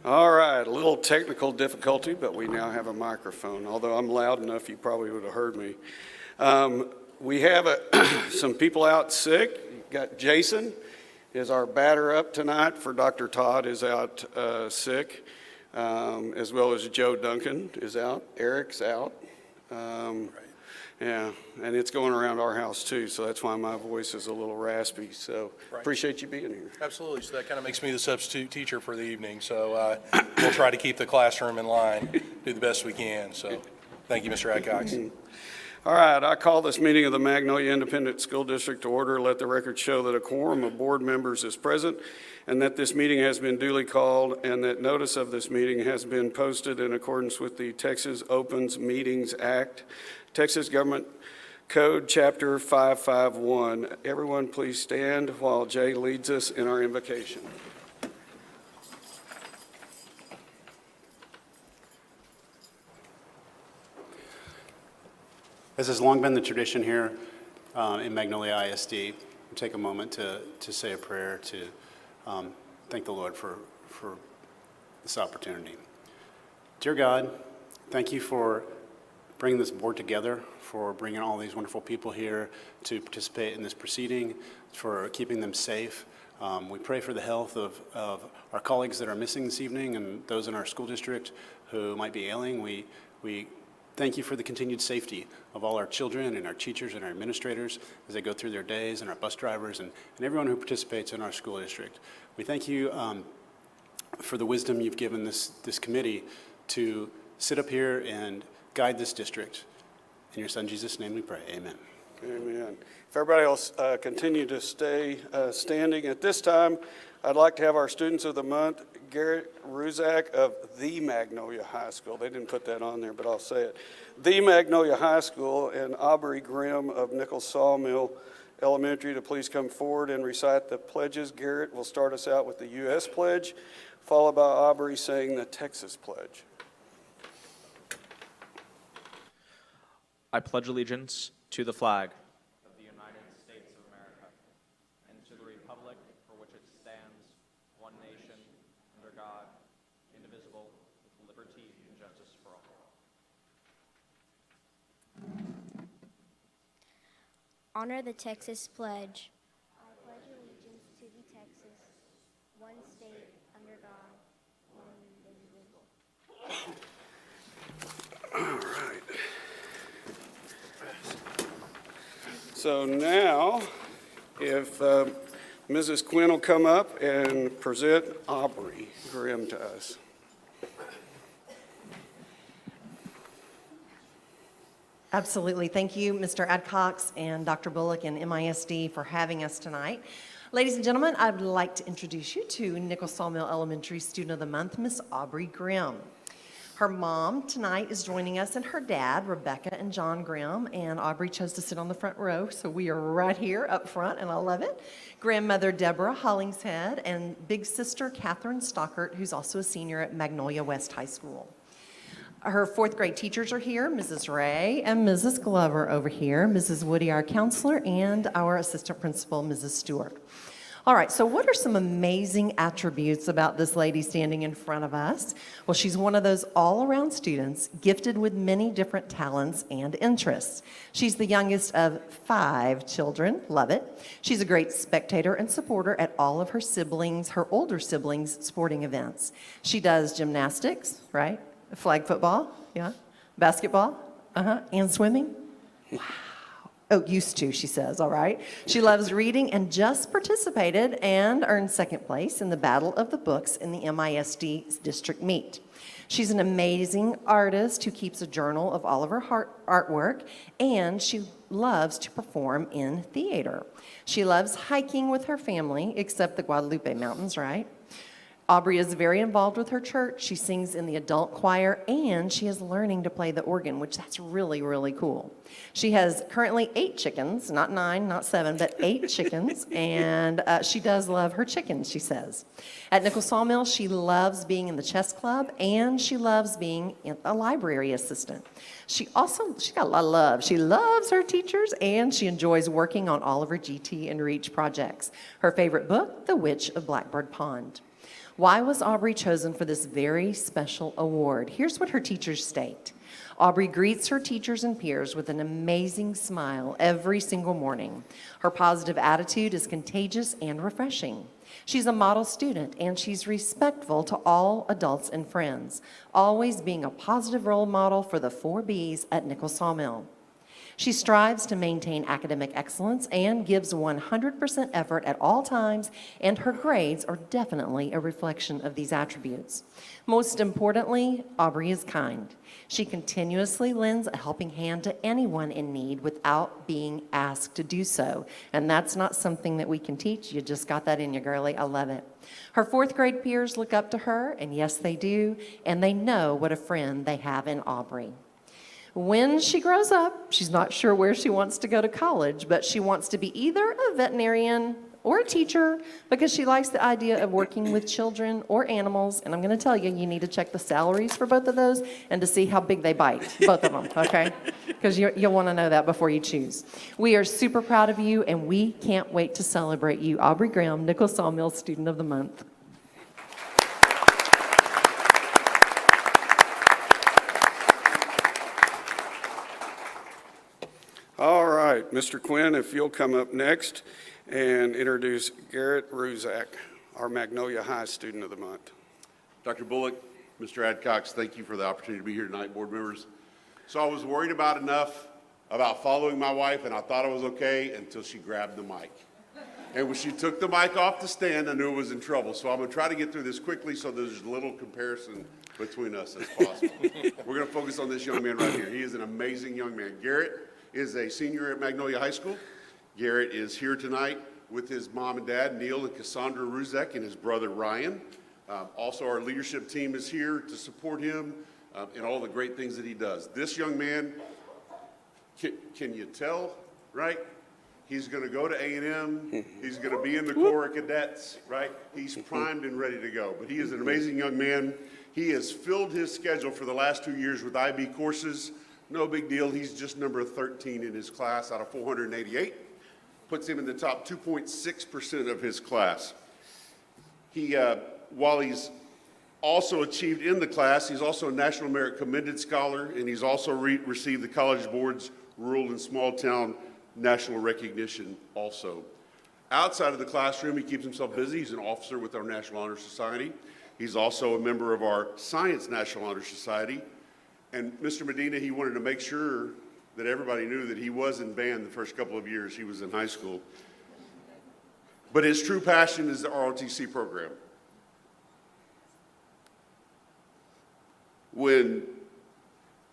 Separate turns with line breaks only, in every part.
All right, a little technical difficulty, but we now have a microphone. Although I'm loud enough, you probably would have heard me. We have some people out sick. You've got Jason is our batter up tonight for Dr. Todd is out sick, as well as Joe Duncan is out. Eric's out. Yeah, and it's going around our house too, so that's why my voice is a little raspy. So appreciate you being here.
Absolutely. So that kind of makes me the substitute teacher for the evening. So we'll try to keep the classroom in line, do the best we can. So thank you, Mr. Adcox.
All right, I call this meeting of the Magnolia Independent School District to order. Let the record show that a quorum of board members is present and that this meeting has been duly called and that notice of this meeting has been posted in accordance with the Texas Opens Meetings Act, Texas Government Code, Chapter 551. Everyone please stand while Jay leads us in our invocation.
As has long been the tradition here in Magnolia ISD, we'll take a moment to say a prayer to thank the Lord for this opportunity. Dear God, thank you for bringing this board together, for bringing all these wonderful people here to participate in this proceeding, for keeping them safe. We pray for the health of our colleagues that are missing this evening and those in our school district who might be ailing. We thank you for the continued safety of all our children and our teachers and our administrators as they go through their days, and our bus drivers and everyone who participates in our school district. We thank you for the wisdom you've given this committee to sit up here and guide this district. In your son Jesus' name we pray, amen.
Amen. If everybody else continue to stay standing at this time, I'd like to have our Students of the Month, Garrett Ruzak of the Magnolia High School. They didn't put that on there, but I'll say it. The Magnolia High School, and Aubrey Grimm of Nichols Sawmill Elementary to please come forward and recite the pledges. Garrett will start us out with the U.S. pledge, followed by Aubrey saying the Texas pledge.
I pledge allegiance to the flag of the United States of America and to the republic for which it stands, one nation, under God, indivisible, with liberty and justice for all.
Honor the Texas pledge. I pledge allegiance to the Texas, one state, under God, indivisible.
All right. So now, if Mrs. Quinn will come up and present Aubrey Grimm to us.
Absolutely. Thank you, Mr. Adcox and Dr. Bullock and MISD for having us tonight. Ladies and gentlemen, I'd like to introduce you to Nichols Sawmill Elementary Student of the Month, Miss Aubrey Grimm. Her mom tonight is joining us, and her dad, Rebecca and John Grimm, and Aubrey chose to sit on the front row, so we are right here up front, and I love it. Grandmother Deborah Hollingshead, and big sister Catherine Stockert, who's also a senior at Magnolia West High School. Her fourth grade teachers are here, Mrs. Ray and Mrs. Glover over here, Mrs. Woody, our counselor, and our assistant principal, Mrs. Stewart. All right, so what are some amazing attributes about this lady standing in front of us? Well, she's one of those all-around students, gifted with many different talents and interests. She's the youngest of 5 children, love it. She's a great spectator and supporter at all of her older siblings' sporting events. She does gymnastics, right? Flag football, yeah. Basketball, and swimming. Wow. Oh, used to, she says, all right. She loves reading and just participated and earned second place in the Battle of the Books in the MISD district meet. She's an amazing artist who keeps a journal of all of her artwork, and she loves to perform in theater. She loves hiking with her family, except the Guadalupe Mountains, right? Aubrey is very involved with her church. She sings in the adult choir, and she is learning to play the organ, which that's really, really cool. She has currently 8 chickens, not 9, not 7, but 8 chickens, and she does love her chickens, she says. At Nichols Sawmill, she loves being in the chess club, and she loves being a library assistant. She's got a lot of love. She loves her teachers, and she enjoys working on all of her GT and REACH projects. Her favorite book, The Witch of Blackbird Pond. Why was Aubrey chosen for this very special award? Here's what her teachers state. Aubrey greets her teachers and peers with an amazing smile every single morning. Her positive attitude is contagious and refreshing. She's a model student, and she's respectful to all adults and friends, always being a positive role model for the 4 Bs at Nichols Sawmill. She strives to maintain academic excellence and gives 100% effort at all times, and her grades are definitely a reflection of these attributes. Most importantly, Aubrey is kind. She continuously lends a helping hand to anyone in need without being asked to do so. And that's not something that we can teach. You just got that in you, girlie. I love it. Her 4th grade peers look up to her, and yes, they do, and they know what a friend they have in Aubrey. When she grows up, she's not sure where she wants to go to college, but she wants to be either a veterinarian or a teacher because she likes the idea of working with children or animals. And I'm going to tell you, you need to check the salaries for both of those and to see how big they bite, both of them, okay? Because you'll want to know that before you choose. We are super proud of you, and we can't wait to celebrate you, Aubrey Graham, Nichols Sawmill Student of the Month.
All right, Mr. Quinn, if you'll come up next and introduce Garrett Ruzak, our Magnolia High Student of the Month.
Dr. Bullock, Mr. Adcox, thank you for the opportunity to be here tonight, board members. So I was worried about following my wife, and I thought I was okay until she grabbed the mic. And when she took the mic off the stand, I knew I was in trouble. So I'm going to try to get through this quickly so there's little comparison between us as possible. We're going to focus on this young man right here. He is an amazing young man. Garrett is a senior at Magnolia High School. Garrett is here tonight with his mom and dad, Neil and Cassandra Ruzek, and his brother, Ryan. Also, our leadership team is here to support him in all the great things that he does. This young man, can you tell, right? He's going to go to A&M. He's going to be in the Corps of Cadets, right? He's primed and ready to go. But he is an amazing young man. He has filled his schedule for the last 2 years with IB courses. No big deal. He's just number 13 in his class out of 488. Puts him in the top 2.6% of his class. While he's also achieved in the class, he's also a National Merit Commended Scholar, and he's also received the College Board's Rural and Small Town National Recognition also. Outside of the classroom, he keeps himself busy. He's an officer with our National Honor Society. He's also a member of our Science National Honor Society. And Mr. Medina, he wanted to make sure that everybody knew that he was in band the first couple of years he was in high school. But his true passion is the ROTC program. When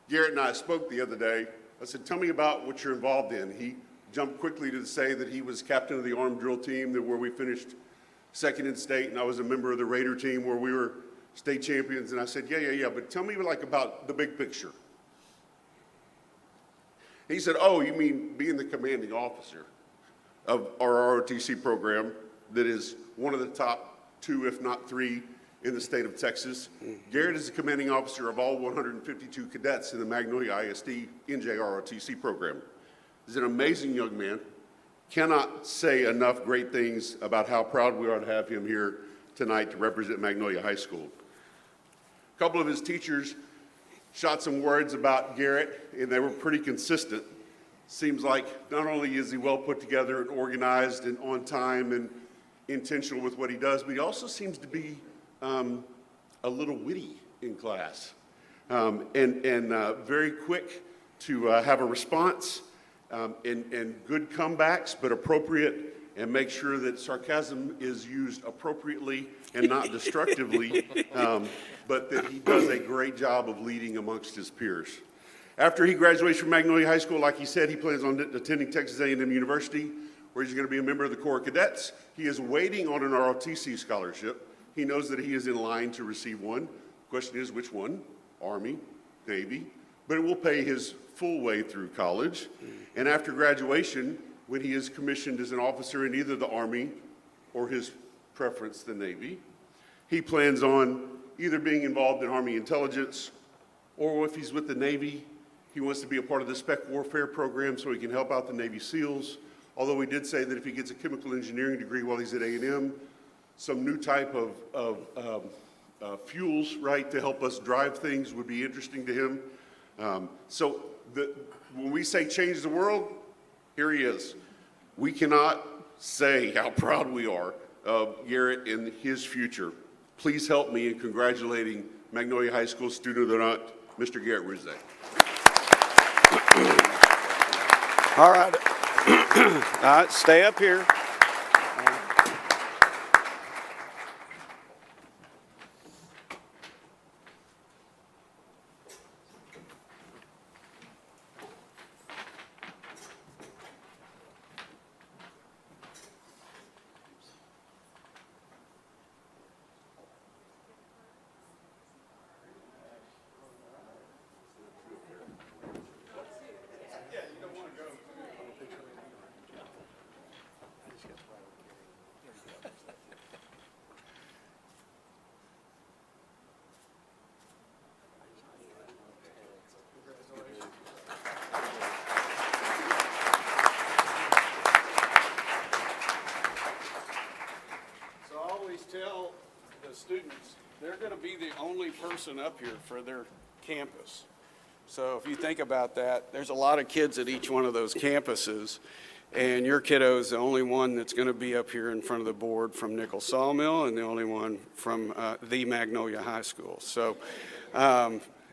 Garrett and I spoke the other day, I said, tell me about what you're involved in. He jumped quickly to say that he was captain of the armed drill team where we finished second in state, and I was a member of the Raider team where we were state champions. And I said, yeah, but tell me about the big picture. He said, oh, you mean being the commanding officer of our ROTC program that is one of the top 2, if not 3, in the state of Texas. Garrett is the commanding officer of all 152 cadets in the Magnolia ISD NJROTC program. He's an amazing young man. Cannot say enough great things about how proud we are to have him here tonight to represent Magnolia High School. A couple of his teachers shot some words about Garrett, and they were pretty consistent. Seems like not only is he well put together and organized and on time and intentional with what he does, but he also seems to be a little witty in class and very quick to have a response and good comebacks, but appropriate, and make sure that sarcasm is used appropriately and not destructively, but that he does a great job of leading amongst his peers. After he graduates from Magnolia High School, like he said, he plans on attending Texas A&M University, where he's going to be a member of the Corps of Cadets. He is waiting on an ROTC scholarship. He knows that he is in line to receive one. The question is, which one? Army, Navy. But it will pay his full way through college. And after graduation, when he is commissioned as an officer in either the Army or his preference, the Navy, he plans on either being involved in Army intelligence, or if he's with the Navy, he wants to be a part of the spec warfare program so he can help out the Navy SEALs. Although he did say that if he gets a chemical engineering degree while he's at A&M, some new type of fuels, right, to help us drive things would be interesting to him. So when we say change the world, here he is. We cannot say how proud we are of Garrett and his future. Please help me in congratulating Magnolia High School Student of the Month, Mr. Garrett Ruzak.
All right. All right, stay up here. So I always tell the students, they're going to be the only person up here for their campus. So if you think about that, there's a lot of kids at each one of those campuses, and your kiddo is the only one that's going to be up here in front of the board from Nichols Sawmill, and the only one from the Magnolia High School. So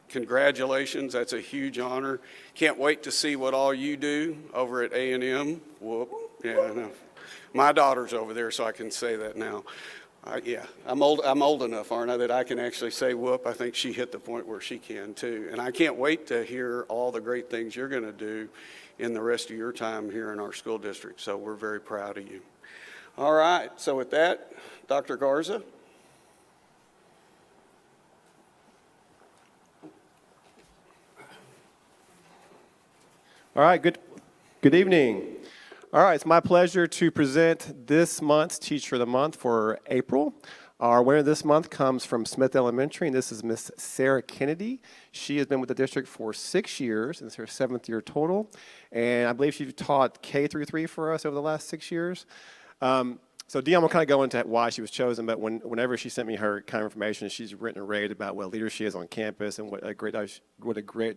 congratulations, that's a huge honor. Can't wait to see what all you do over at A&M. Whoop, yeah, I know. My daughter's over there, so I can say that now. Yeah, I'm old enough, aren't I, that I can actually say whoop. I think she hit the point where she can too. And I can't wait to hear all the great things you're going to do in the rest of your time here in our school district. So we're very proud of you. All right, so with that, Dr. Garza.
All right, good evening. All right, it's my pleasure to present this month's Teacher of the Month for April. Our winner this month comes from Smith Elementary, and this is Miss Sarah Kennedy. She has been with the district for 6 years, and it's her 7th year total. And I believe she's taught K through 3 for us over the last 6 years. So Dion will kind of go into why she was chosen, but whenever she sent me her kind of information, she's written and raved about what leader she is on campus and what a great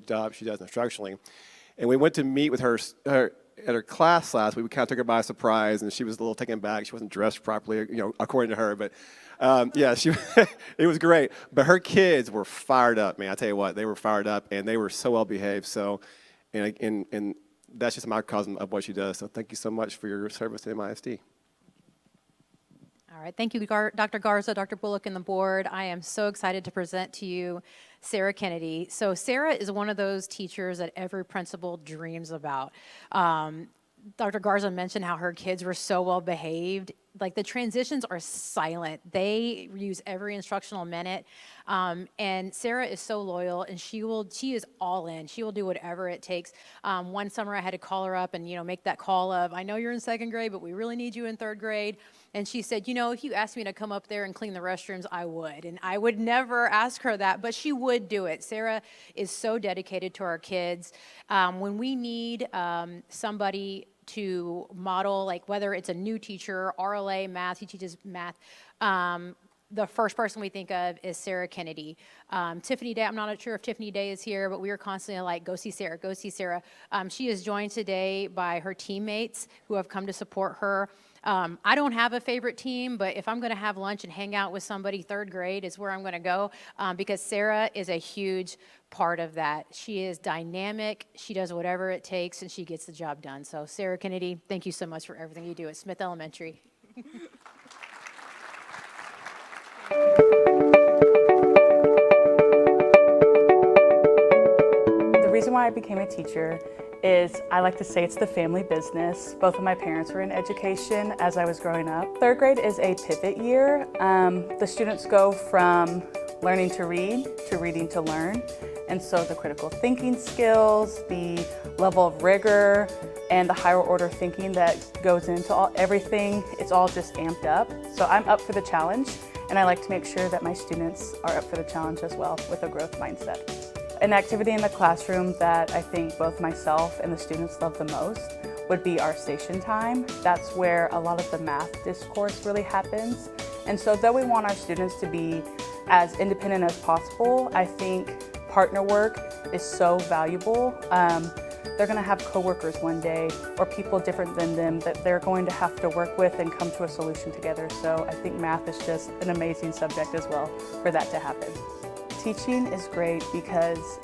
job she does instructionally. And we went to meet with her at her class last week. We kind of took her by surprise, and she was a little taken back. She wasn't dressed properly, according to her. But yeah, it was great. But her kids were fired up, man. I tell you what, they were fired up, and they were so well behaved. So, and that's just a microcosm of what she does. So thank you so much for your service to MISD.
All right, thank you, Dr. Garza, Dr. Bullock, and the board. I am so excited to present to you Sarah Kennedy. So Sarah is one of those teachers that every principal dreams about. Dr. Garza mentioned how her kids were so well behaved. Like, the transitions are silent. They use every instructional minute. And Sarah is so loyal, and she is all in. She will do whatever it takes. One summer I had to call her up and, make that call of, I know you're in 2nd grade, but we really need you in 3rd grade. And she said, if you asked me to come up there and clean the restrooms, I would. And I would never ask her that, but she would do it. Sarah is so dedicated to our kids. When we need somebody to model, like whether it's a new teacher, RLA, math, he teaches math, the first person we think of is Sarah Kennedy. Tiffany Day, I'm not sure if Tiffany Day is here, but we are constantly like, go see Sarah, go see Sarah. She is joined today by her teammates who have come to support her. I don't have a favorite team, but if I'm going to have lunch and hang out with somebody, 3rd grade is where I'm going to go, because Sarah is a huge part of that. She is dynamic, she does whatever it takes, and she gets the job done. So Sarah Kennedy, thank you so much for everything you do at Smith Elementary.
The reason why I became a teacher is I like to say it's the family business. Both of my parents were in education as I was growing up. 3rd grade is a pivot year. The students go from learning to read to reading to learn. And so the critical thinking skills, the level of rigor, and the higher order thinking that goes into everything, it's all just amped up. So I'm up for the challenge, and I like to make sure that my students are up for the challenge as well with a growth mindset. An activity in the classroom that I think both myself and the students love the most would be our station time. That's where a lot of the math discourse really happens. And so though we want our students to be as independent as possible, I think partner work is so valuable. They're going to have coworkers one day or people different than them that they're going to have to work with and come to a solution together. So I think math is just an amazing subject as well for that to happen. Teaching is great because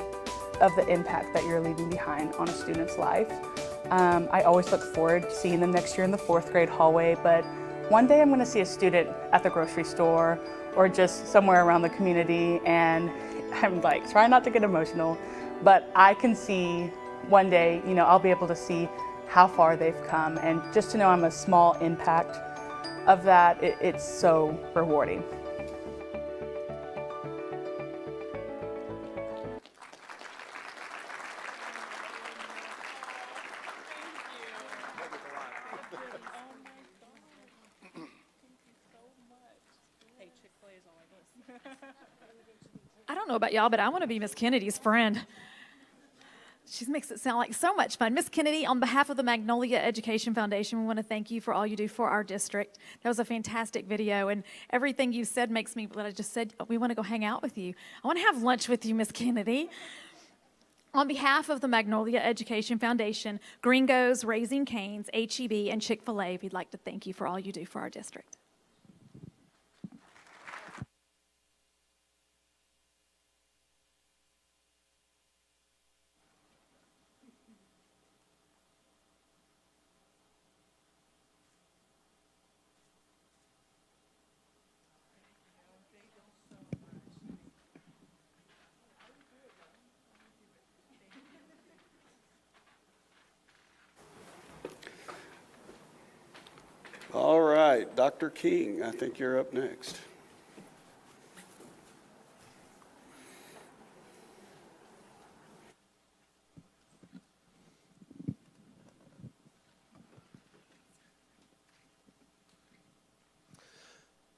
of the impact that you're leaving behind on a student's life. I always look forward to seeing them next year in the 4th grade hallway, but one day I'm going to see a student at the grocery store or just somewhere around the community, and I'm like trying not to get emotional, but I can see one day, you know, I'll be able to see how far they've come, and just to know I'm a small impact of that, it's so rewarding.
I don't know about y'all, but I want to be Miss Kennedy's friend. She makes it sound like so much fun. Miss Kennedy, on behalf of the Magnolia Education Foundation, we want to thank you for all you do for our district. That was a fantastic video, and everything you said makes me, what I just said, we want to go hang out with you. I want to have lunch with you, Miss Kennedy. On behalf of the Magnolia Education Foundation, Gringos, Raising Cane's, HEB, and Chick-fil-A, we'd like to thank you for all you do for our district.
All right, Dr. King, I think you're up next.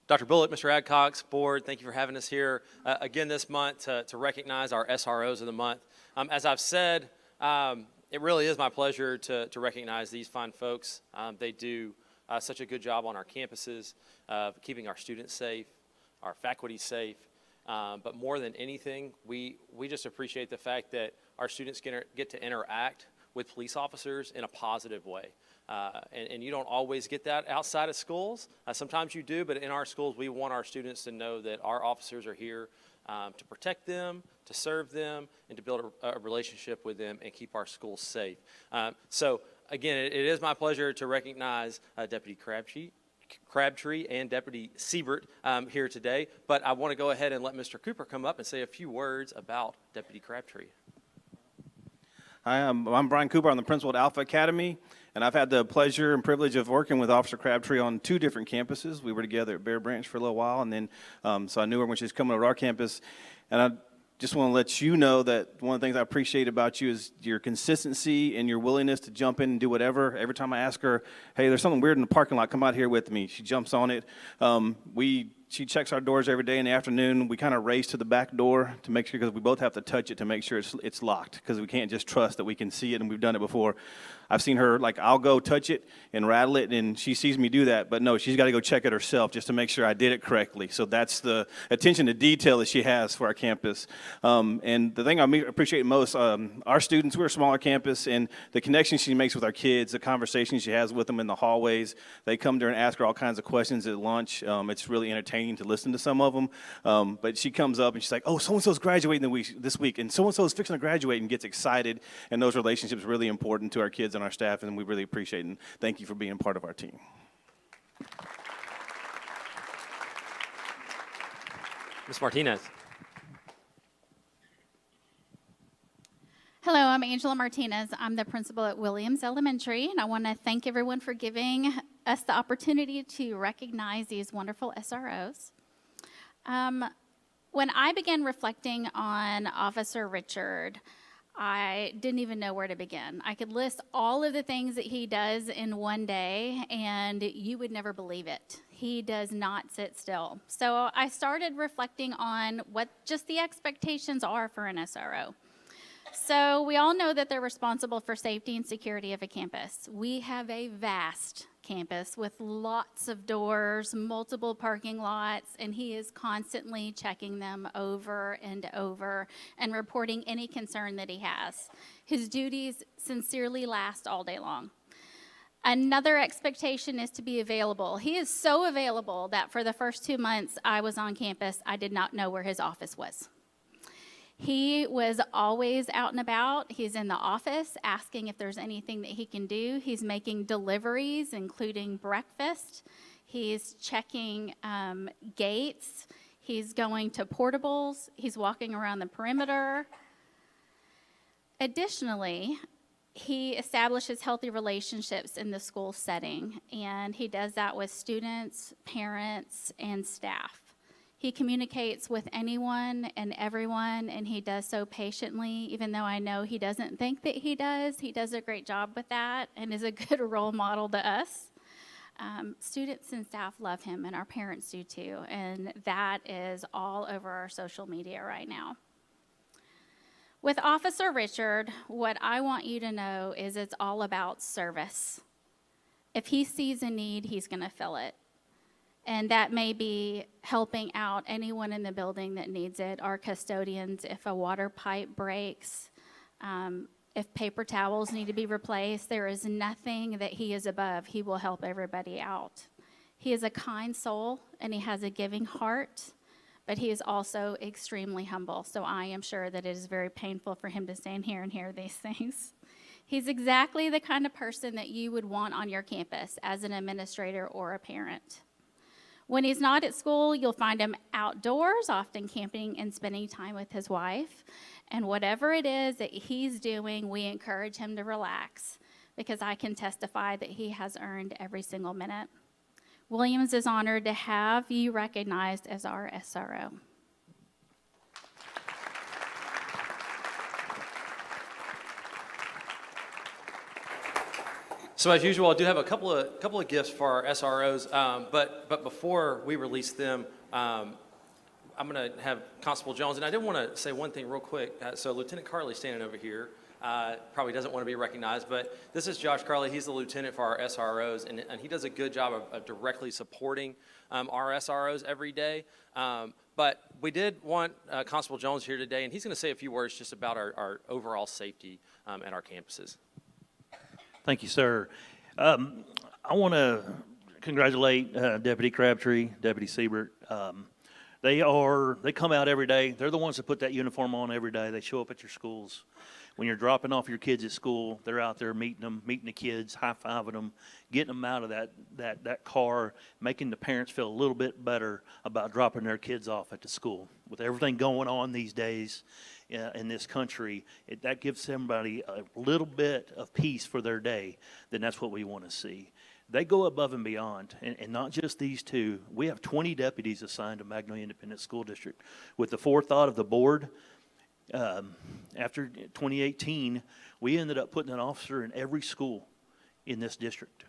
Dr. Bullock, Mr. Adcox, board, thank you for having us here again this month to recognize our SROs of the month. As I've said, it really is my pleasure to recognize these fine folks. They do such a good job on our campuses of keeping our students safe, our faculty safe, but more than anything, we just appreciate the fact that our students get to interact with police officers in a positive way. And you don't always get that outside of schools. Sometimes you do, but in our schools, we want our students to know that our officers are here to protect them, to serve them, and to build a relationship with them and keep our schools safe. So again, it is my pleasure to recognize Deputy Crabtree and Deputy Siebert here today, but I want to go ahead and let Mr. Cooper come up and say a few words about Deputy Crabtree.
Hi, I'm Brian Cooper. I'm the principal at Alpha Academy, and I've had the pleasure and privilege of working with Officer Crabtree on 2 different campuses. We were together at Bear Branch for a little while, and then so I knew her when she was coming over to our campus. And I just want to let you know that one of the things I appreciate about you is your consistency and your willingness to jump in and do whatever. Every time I ask her, hey, there's something weird in the parking lot, come out here with me, she jumps on it. She checks our doors every day in the afternoon. We kind of race to the back door to make sure, because we both have to touch it to make sure it's locked, because we can't just trust that we can see it, and we've done it before. I've seen her, like, I'll go touch it and rattle it, and she sees me do that, but no, she's got to go check it herself just to make sure I did it correctly. So that's the attention to detail that she has for our campus. And the thing I appreciate most, our students, we're a smaller campus, and the connections she makes with our kids, the conversations she has with them in the hallways, they come to her and ask her all kinds of questions at lunch. It's really entertaining to listen to some of them, but she comes up and she's like, oh, so-and-so's graduating this week, and so-and-so's fixing to graduate, and gets excited, and those relationships are really important to our kids and our staff, and we really appreciate it, and thank you for being part of our team.
Ms. Martinez.
Hello, I'm Angela Martinez. I'm the principal at Williams Elementary, and I want to thank everyone for giving us the opportunity to recognize these wonderful SROs. When I began reflecting on Officer Richard, I didn't even know where to begin. I could list all of the things that he does in one day, and you would never believe it. He does not sit still. So I started reflecting on what just the expectations are for an SRO. So we all know that they're responsible for safety and security of a campus. We have a vast campus with lots of doors, multiple parking lots, and he is constantly checking them over and over and reporting any concern that he has. His duties sincerely last all day long. Another expectation is to be available. He is so available that for the first 2 months I was on campus, I did not know where his office was. He was always out and about. He's in the office asking if there's anything that he can do. He's making deliveries, including breakfast. He's checking gates. He's going to portables. He's walking around the perimeter. Additionally, he establishes healthy relationships in the school setting, and he does that with students, parents, and staff. He communicates with anyone and everyone, and he does so patiently, even though I know he doesn't think that he does. He does a great job with that and is a good role model to us. Students and staff love him, and our parents do too, and that is all over our social media right now. With Officer Richard, what I want you to know is it's all about service. If he sees a need, he's going to fill it. And that may be helping out anyone in the building that needs it, our custodians, if a water pipe breaks, if paper towels need to be replaced. There is nothing that he is above. He will help everybody out. He is a kind soul, and he has a giving heart, but he is also extremely humble. So I am sure that it is very painful for him to stand here and hear these things. He's exactly the kind of person that you would want on your campus as an administrator or a parent. When he's not at school, you'll find him outdoors, often camping and spending time with his wife. And whatever it is that he's doing, we encourage him to relax, because I can testify that he has earned every single minute. Williams is honored to have you recognized as our SRO.
So as usual, I do have a couple of gifts for our SROs, but before we release them, I'm going to have Constable Jones, and I did want to say one thing real quick. So Lieutenant Carley standing over here probably doesn't want to be recognized, but this is Josh Carley. He's the lieutenant for our SROs, and he does a good job of directly supporting our SROs every day. But we did want Constable Jones here today, and he's going to say a few words just about our overall safety at our campuses.
Thank you, sir. I want to congratulate Deputy Crabtree, Deputy Siebert. They come out every day. They're the ones that put that uniform on every day. They show up at your schools. When you're dropping off your kids at school, they're out there meeting the kids, high-fiving them, getting them out of that car, making the parents feel a little bit better about dropping their kids off at the school. With everything going on these days in this country, that gives somebody a little bit of peace for their day, then that's what we want to see. They go above and beyond, and not just these two. We have 20 deputies assigned to Magnolia Independent School District. With the forethought of the board, after 2018, we ended up putting an officer in every school in this district.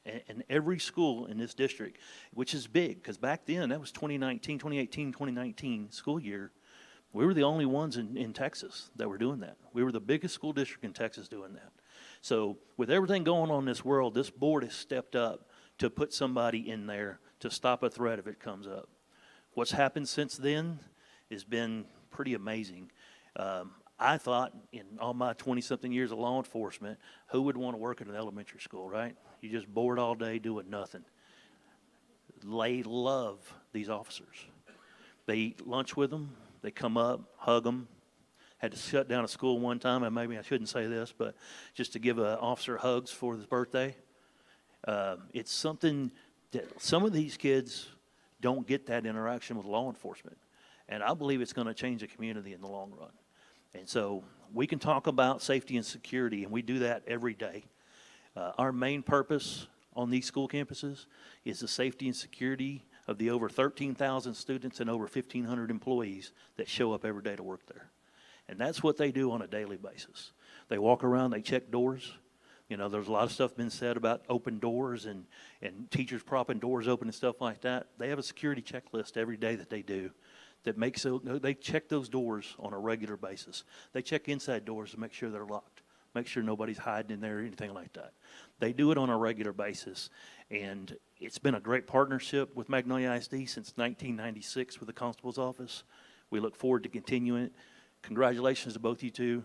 And every school in this district, which is big, because back then, that was 2018, 2019 school year. We were the only ones in Texas that were doing that. We were the biggest school district in Texas doing that. So with everything going on in this world, this board has stepped up to put somebody in there to stop a threat if it comes up. What's happened since then has been pretty amazing. I thought in all my 20-something years of law enforcement, who would want to work in an elementary school, right? You just bored all day doing nothing. They love these officers. They eat lunch with them. They come up, hug them. Had to shut down a school one time, and maybe I shouldn't say this, but just to give an officer hugs for his birthday. It's something that some of these kids don't get that interaction with law enforcement. And I believe it's going to change the community in the long run. And so we can talk about safety and security, and we do that every day. Our main purpose on these school campuses is the safety and security of the over 13,000 students and over 1,500 employees that show up every day to work there. And that's what they do on a daily basis. They walk around, they check doors. You know, there's a lot of stuff been said about open doors and teachers propping doors open and stuff like that. They have a security checklist every day that they do that makes, they check those doors on a regular basis. They check inside doors to make sure they're locked, make sure nobody's hiding in there or anything like that. They do it on a regular basis, and it's been a great partnership with Magnolia ISD since 1996 with the Constable's Office. We look forward to continuing it. Congratulations to both you two.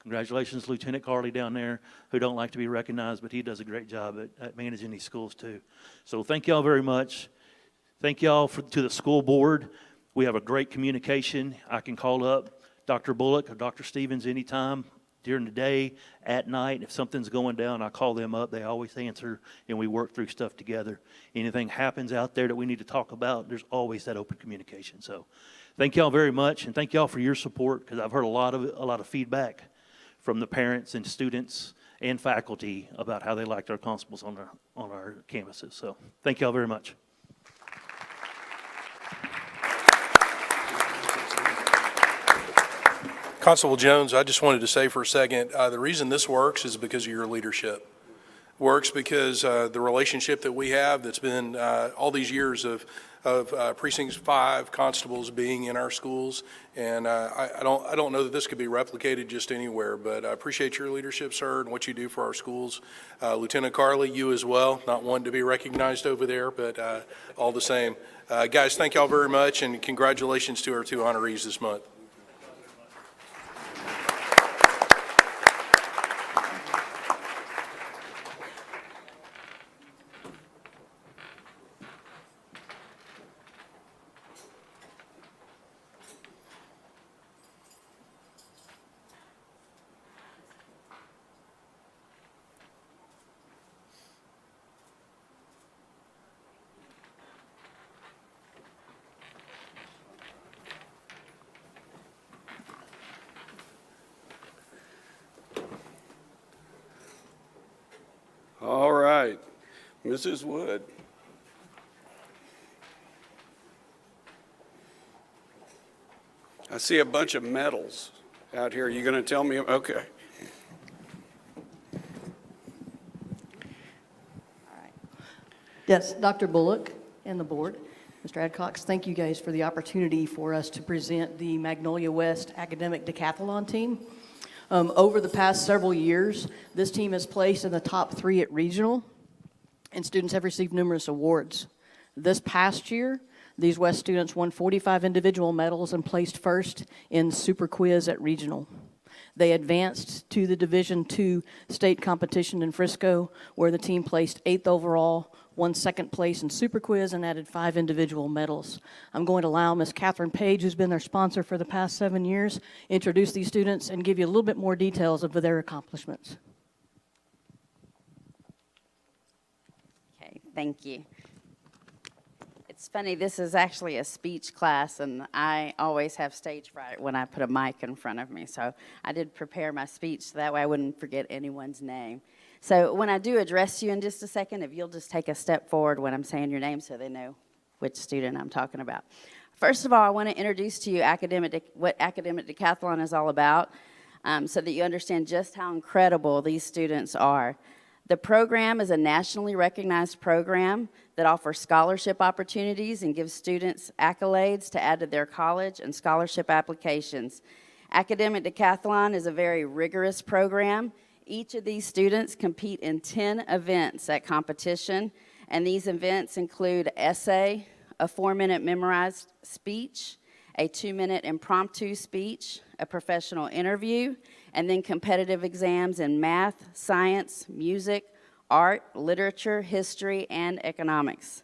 Congratulations to Lieutenant Carley down there, who don't like to be recognized, but he does a great job at managing these schools too. So thank y'all very much. Thank y'all to the school board. We have a great communication. I can call up Dr. Bullock or Dr. Stevens anytime during the day, at night. If something's going down, I call them up. They always answer, and we work through stuff together. Anything happens out there that we need to talk about, there's always that open communication. So thank y'all very much, and thank y'all for your support, because I've heard a lot of feedback from the parents and students and faculty about how they liked our constables on our campuses. So thank y'all very much.
Constable Jones, I just wanted to say for a second, the reason this works is because of your leadership. Works because the relationship that we have that's been all these years of Precinct 5 constables being in our schools, and I don't know that this could be replicated just anywhere, but I appreciate your leadership, sir, and what you do for our schools. Lieutenant Carley, you as well, not one to be recognized over there, but all the same. Guys, thank y'all very much, and congratulations to our 2 honorees this month.
All right, Mrs. Wood. I see a bunch of medals out here. You going to tell me? Okay.
Yes, Dr. Bullock and the board, Mr. Adcox, thank you guys for the opportunity for us to present the Magnolia West Academic Decathlon team. Over the past several years, this team has placed in the top 3 at regional, and students have received numerous awards. This past year, these West students won 45 individual medals and placed first in Super Quiz at regional. They advanced to the Division II state competition in Frisco, where the team placed 8th overall, won 2nd place in Super Quiz, and added 5 individual medals. I'm going to allow Ms. Catherine Page, who's been their sponsor for the past 7 years, introduce these students and give you a little bit more details of their accomplishments.
Okay, thank you. It's funny, this is actually a speech class, and I always have stage fright when I put a mic in front of me. So I did prepare my speech so that way I wouldn't forget anyone's name. So when I do address you in just a second, if you'll just take a step forward when I'm saying your name so they know which student I'm talking about. First of all, I want to introduce to you what Academic Decathlon is all about, so that you understand just how incredible these students are. The program is a nationally recognized program that offers scholarship opportunities and gives students accolades to add to their college and scholarship applications. Academic Decathlon is a very rigorous program. Each of these students compete in 10 events at competition, and these events include essay, a 4-minute memorized speech, a 2-minute impromptu speech, a professional interview, and then competitive exams in math, science, music, art, literature, history, and economics.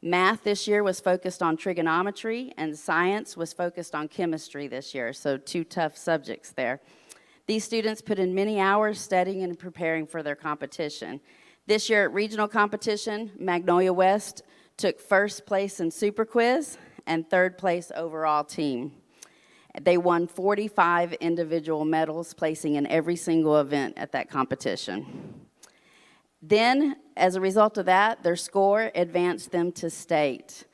Math this year was focused on trigonometry, and science was focused on chemistry this year, so 2 tough subjects there. These students put in many hours studying and preparing for their competition. This year at regional competition, Magnolia West took 1st place in Super Quiz and 3rd place overall team. They won 45 individual medals, placing in every single event at that competition. Then, as a result of that, their score advanced them to state,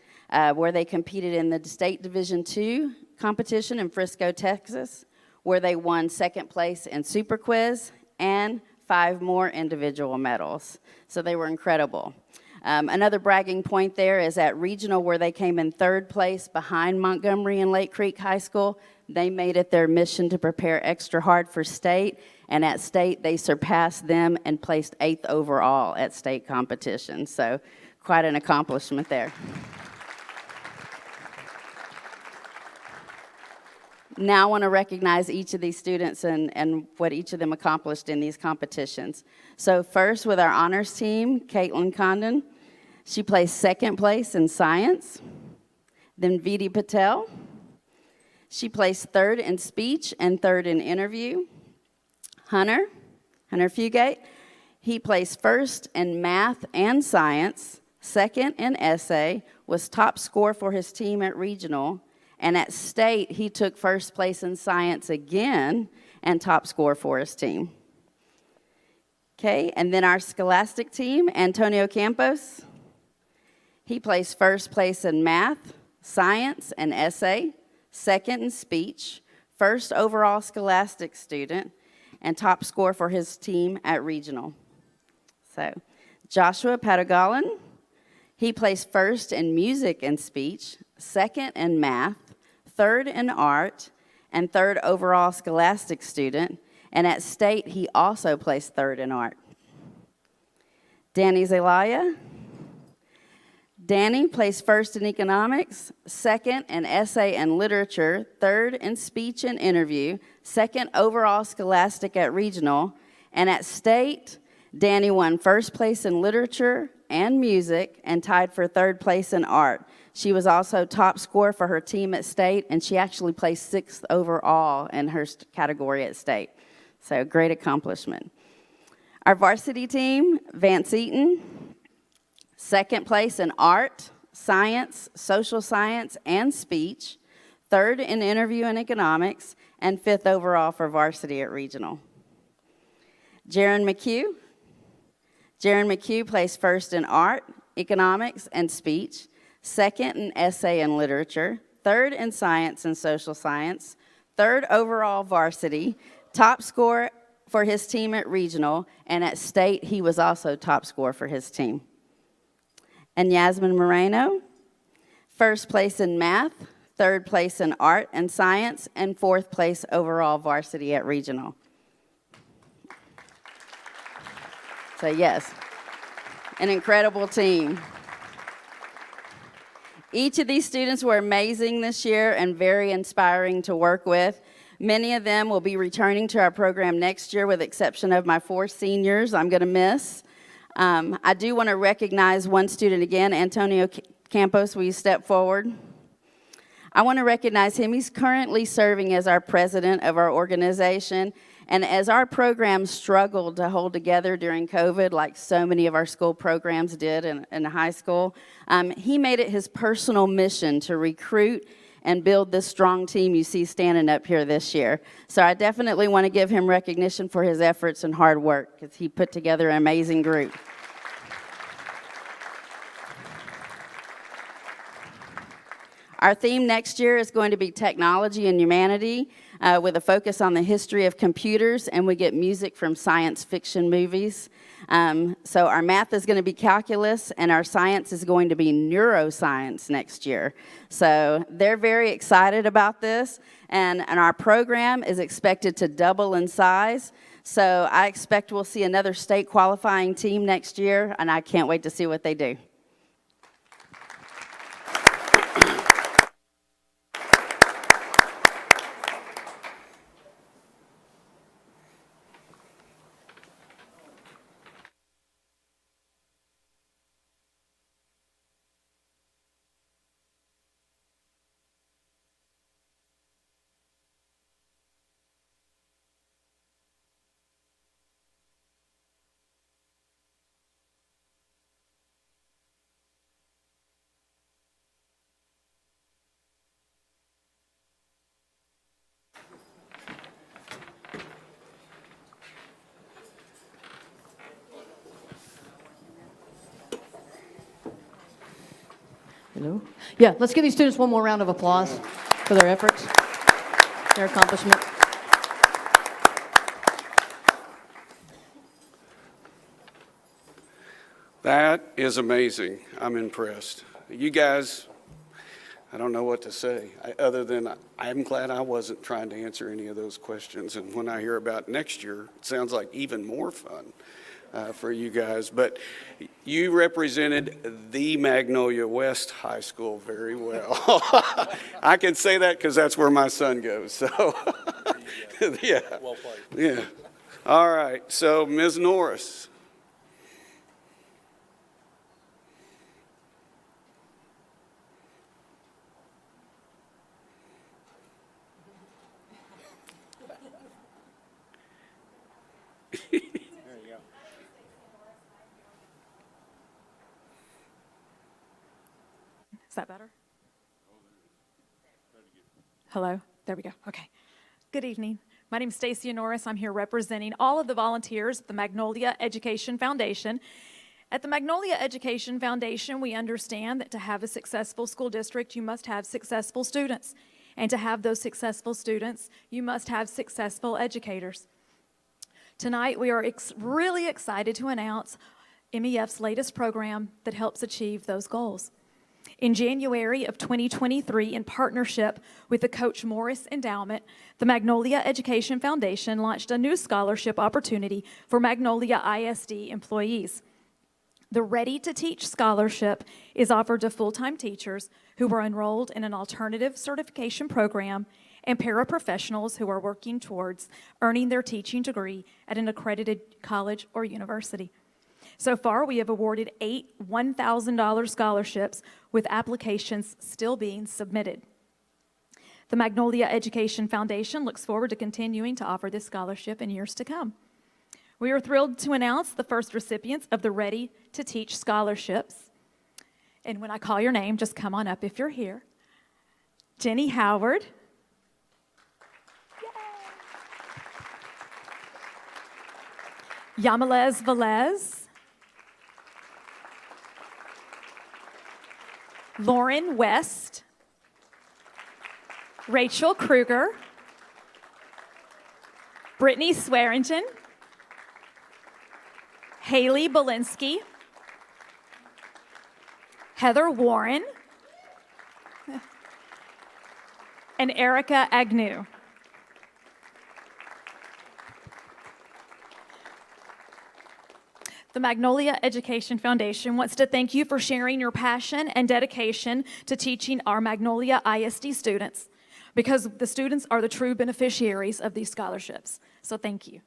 where they competed in the State Division II competition in Frisco, Texas, where they won 2nd place in Super Quiz and 5 more individual medals. So they were incredible. Another bragging point there is at regional, where they came in third place behind Montgomery and Lake Creek High School. They made it their mission to prepare extra hard for state, and at state, they surpassed them and placed 8th overall at state competition. So quite an accomplishment there. Now I want to recognize each of these students and what each of them accomplished in these competitions. So first, with our honors team, Caitlin Condon. She placed 2nd place in science. Then Vidi Patel. She placed 3rd in speech and 3rd in interview. Hunter Fugate. He placed 1st in math and science, 2nd in essay, was top scorer for his team at regional. And at state, he took 1st place in science again and top scorer for his team. Okay, and then our scholastic team, Antonio Campos. He placed 1st place in math, science, and essay, 2nd in speech, 1st overall scholastic student, and top scorer for his team at regional. So, Joshua Patagallan, he placed 1st in music and speech, 2nd in math, 3rd in art, and 3rd overall scholastic student, and at state, he also placed 3rd in art. Danny Zelaya. Danny placed 1st in economics, 2nd in essay and literature, 3rd in speech and interview, 2nd overall scholastic at regional, and at state, Danny won 1st place in literature and music and tied for 3rd place in art. She was also top scorer for her team at state, and she actually placed 6th overall in her category at state. So great accomplishment. Our varsity team, Vance Eaton, 2nd place in art, science, social science, and speech, 3rd in interview and economics, and 5th overall for varsity at regional. Jaron McHugh. Jaron McHugh placed 1st in art, economics, and speech, 2nd in essay and literature, 3rd in science and social science, 3rd overall varsity, top scorer for his team at regional, and at state, he was also top scorer for his team. And Yasmin Moreno, 1st place in math, 3rd place in art and science, and 4th place overall varsity at regional. So yes, an incredible team. Each of these students were amazing this year and very inspiring to work with. Many of them will be returning to our program next year, with the exception of my 4 seniors I'm going to miss. I do want to recognize one student again, Antonio Campos. Will you step forward? I want to recognize him. He's currently serving as our president of our organization. And as our program struggled to hold together during COVID, like so many of our school programs did in high school, he made it his personal mission to recruit and build this strong team you see standing up here this year. So I definitely want to give him recognition for his efforts and hard work, because he put together an amazing group. Our theme next year is going to be technology and humanity, with a focus on the history of computers, and we get music from science fiction movies. So our math is going to be calculus, and our science is going to be neuroscience next year. So they're very excited about this, and our program is expected to double in size. So I expect we'll see another state qualifying team next year, and I can't wait to see what they do.
Hello? Yeah, let's give these students one more round of applause for their efforts, their accomplishment.
That is amazing. I'm impressed. You guys, I don't know what to say, other than I'm glad I wasn't trying to answer any of those questions. And when I hear about next year, it sounds like even more fun for you guys. But you represented the Magnolia West High School very well. I can say that because that's where my son goes. So, yeah.
Well played.
Yeah. All right. So, Ms. Norris.
Is that better? Hello? There we go. Okay. Good evening. My name is Stacia Norris. I'm here representing all of the volunteers at the Magnolia Education Foundation. At the Magnolia Education Foundation, we understand that to have a successful school district, you must have successful students. And to have those successful students, you must have successful educators. Tonight, we are really excited to announce MEF's latest program that helps achieve those goals. In January of 2023, in partnership with the Coach Morris Endowment, the Magnolia Education Foundation launched a new scholarship opportunity for Magnolia ISD employees. The Ready to Teach Scholarship is offered to full-time teachers who are enrolled in an alternative certification program and paraprofessionals who are working towards earning their teaching degree at an accredited college or university. So far, we have awarded 8 $1,000 scholarships with applications still being submitted. The Magnolia Education Foundation looks forward to continuing to offer this scholarship in years to come. We are thrilled to announce the first recipients of the Ready to Teach scholarships. And when I call your name, just come on up if you're here. Jenny Howard. Yamalez Velez. Lauren West, Rachel Kruger, Brittany Swearingen, Haley Belinsky, Heather Warren, and Erica Agnew. The Magnolia Education Foundation wants to thank you for sharing your passion and dedication to teaching our Magnolia ISD students, because the students are the true beneficiaries of these scholarships. So thank you.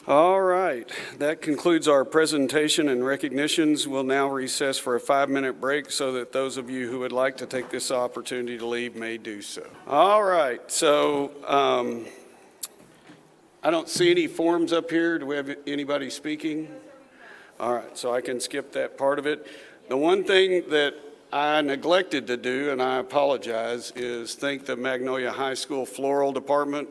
All right, that concludes our presentation and recognitions. We'll now recess for a 5-minute break so that those of you who would like to take this opportunity to leave may do so. All right, so I don't see any forms up here. Do we have anybody speaking? All right, so I can skip that part of it. The one thing that I neglected to do, and I apologize, is thank the Magnolia High School Floral Department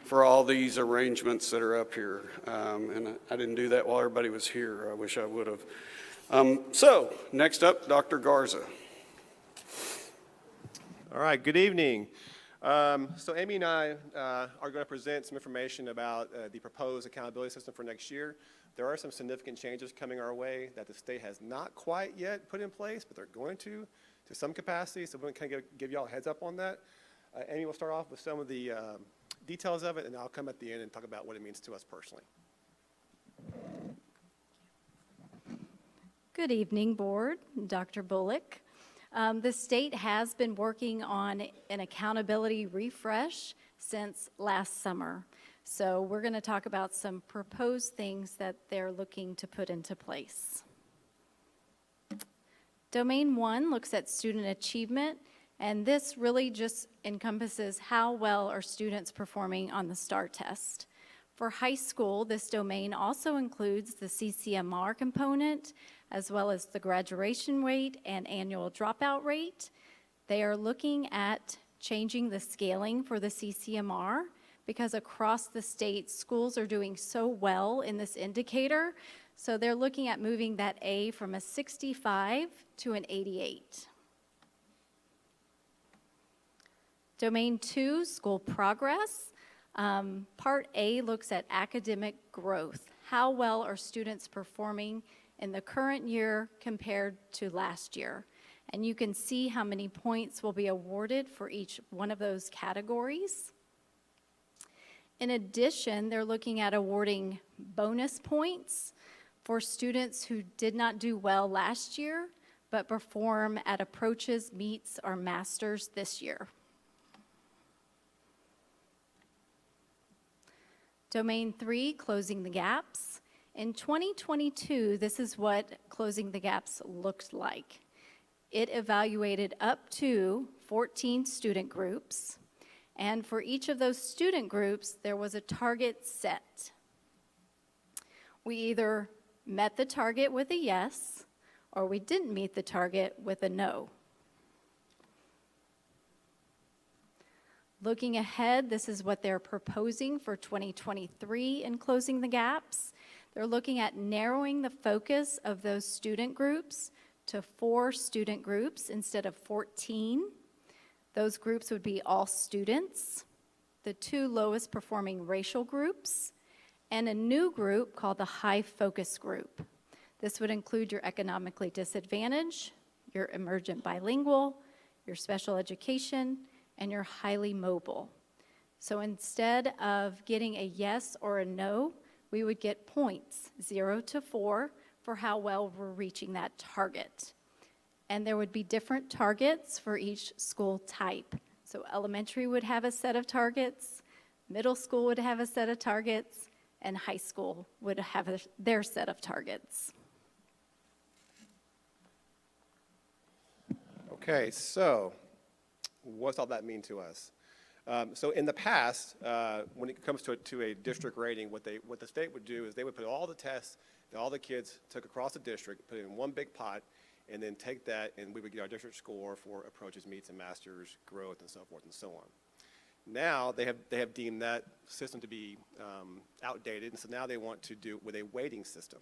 for all these arrangements that are up here. And I didn't do that while everybody was here. I wish I would have. So next up, Dr. Garza.
All right, good evening. So Amy and I are going to present some information about the proposed accountability system for next year. There are some significant changes coming our way that the state has not quite yet put in place, but they're going to some capacity. So we're going to kind of give you all a heads up on that. Amy will start off with some of the details of it, and I'll come at the end and talk about what it means to us personally.
Good evening, Board. Dr. Bullock. The state has been working on an accountability refresh since last summer. So we're going to talk about some proposed things that they're looking to put into place. Domain 1 looks at student achievement, and this really just encompasses how well are students performing on the STAR test. For high school, this domain also includes the CCMR component, as well as the graduation rate and annual dropout rate. They are looking at changing the scaling for the CCMR because across the state, schools are doing so well in this indicator. So they're looking at moving that A from a 65 to an 88. Domain 2, school progress. Part A looks at academic growth. How well are students performing in the current year compared to last year? And you can see how many points will be awarded for each one of those categories. In addition, they're looking at awarding bonus points for students who did not do well last year, but perform at approaches, meets, or masters this year. Domain 3, closing the gaps. In 2022, this is what closing the gaps looked like. It evaluated up to 14 student groups, and for each of those student groups, there was a target set. We either met the target with a yes, or we didn't meet the target with a no. Looking ahead, this is what they're proposing for 2023 in closing the gaps. They're looking at narrowing the focus of those student groups to 4 student groups instead of 14. Those groups would be all students, the 2 lowest performing racial groups, and a new group called the high focus group. This would include your economically disadvantaged, your emergent bilingual, your special education, and you're highly mobile. So instead of getting a yes or a no, we would get points, 0 to 4, for how well we're reaching that target. And there would be different targets for each school type. So elementary would have a set of targets, middle school would have a set of targets, and high school would have their set of targets.
Okay, so what's all that mean to us? So in the past, when it comes to a district rating, what the state would do is they would put all the tests that all the kids took across the district, put it in one big pot, and then take that, and we would get our district score for approaches, meets, and masters, growth, and so forth and so on. Now they have deemed that system to be outdated, and so now they want to do it with a weighting system.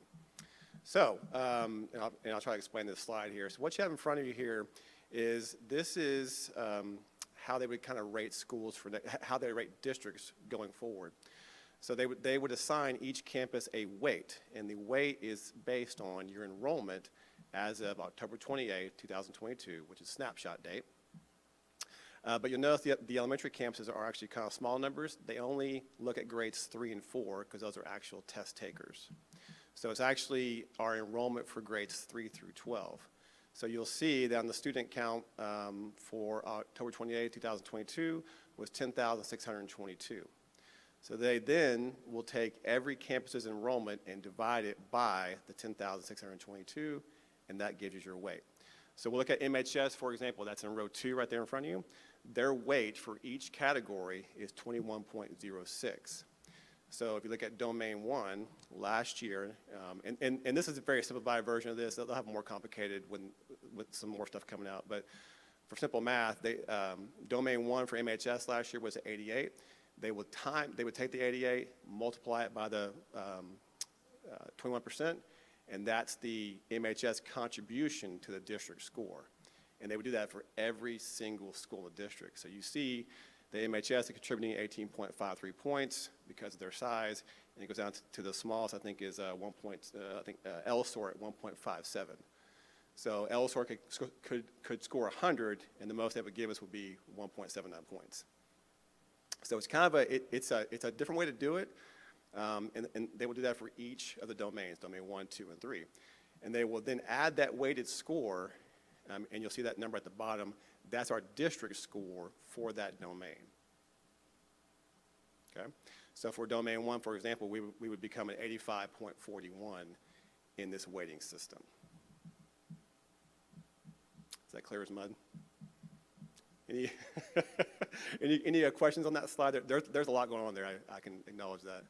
So, and I'll try to explain this slide here. So what you have in front of you here is how they would kind of rate schools how they rate districts going forward. So they would assign each campus a weight, and the weight is based on your enrollment as of October 28, 2022, which is snapshot date. But you'll notice the elementary campuses are actually kind of small numbers. They only look at grades 3 and 4 because those are actual test takers. So it's actually our enrollment for grades 3 through 12. So you'll see that on the student count for October 28, 2022 was 10,622. So they then will take every campus's enrollment and divide it by the 10,622, and that gives you your weight. So we'll look at MHS, for example. That's in row 2 right there in front of you. Their weight for each category is 21.06. So if you look at Domain 1, last year, and this is a very simplified version of this. They'll have more complicated with some more stuff coming out. But for simple math, Domain 1 for MHS last year was at 88. They would take the 88, multiply it by the 21%, and that's the MHS contribution to the district score. And they would do that for every single school in the district. So you see the MHS is contributing 18.53 points because of their size, and it goes down to the smallest, I think, is LSOR at 1.57. So LSOR could score 100, and the most they would give us would be 1.79 points. So it's kind of it's a different way to do it, and they will do that for each of the domains, domain 1, 2, and 3. And they will then add that weighted score, and you'll see that number at the bottom. That's our district score for that domain. Okay? So for domain 1, for example, we would become an 85.41 in this weighting system. Is that clear as mud? Any questions on that slide? There's a lot going on there. I can acknowledge that.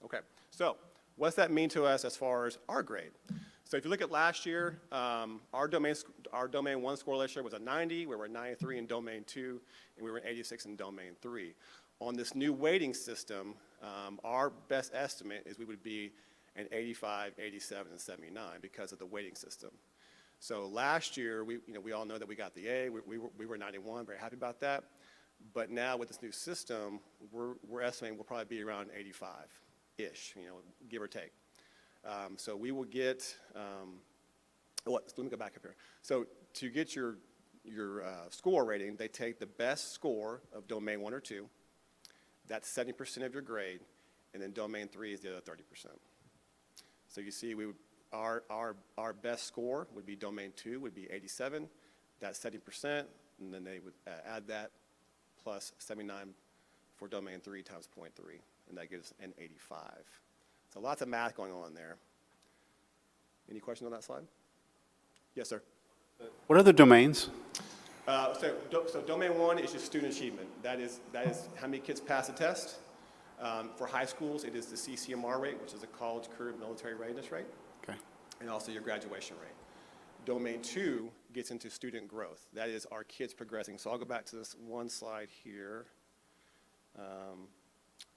Okay, so what's that mean to us as far as our grade? So if you look at last year, our domain 1 score last year was a 90, we were a 93 in domain 2, and we were an 86 in domain 3. On this new weighting system, our best estimate is we would be an 85, 87, and 79 because of the weighting system. So last year, we all know that we got the A, we were 91, very happy about that. But now with this new system, we're estimating we'll probably be around 85-ish, give or take. So we will get, let me go back up here. So to get your score rating, they take the best score of domain 1 or 2. That's 70% of your grade, and then domain 3 is the other 30%. So you see, our best score would be domain 2, would be 87. That's 70%, and then they would add that plus 79 for domain 3 times 0.3, and that gives an 85. So lots of math going on there. Any questions on that slide? Yes, sir.
What are the domains?
So domain 1 is just student achievement. That is how many kids pass the test. For high schools, it is the CCMR rate, which is a college career military readiness rate.
Okay.
And also your graduation rate. Domain 2 gets into student growth. That is our kids progressing. So I'll go back to this one slide here.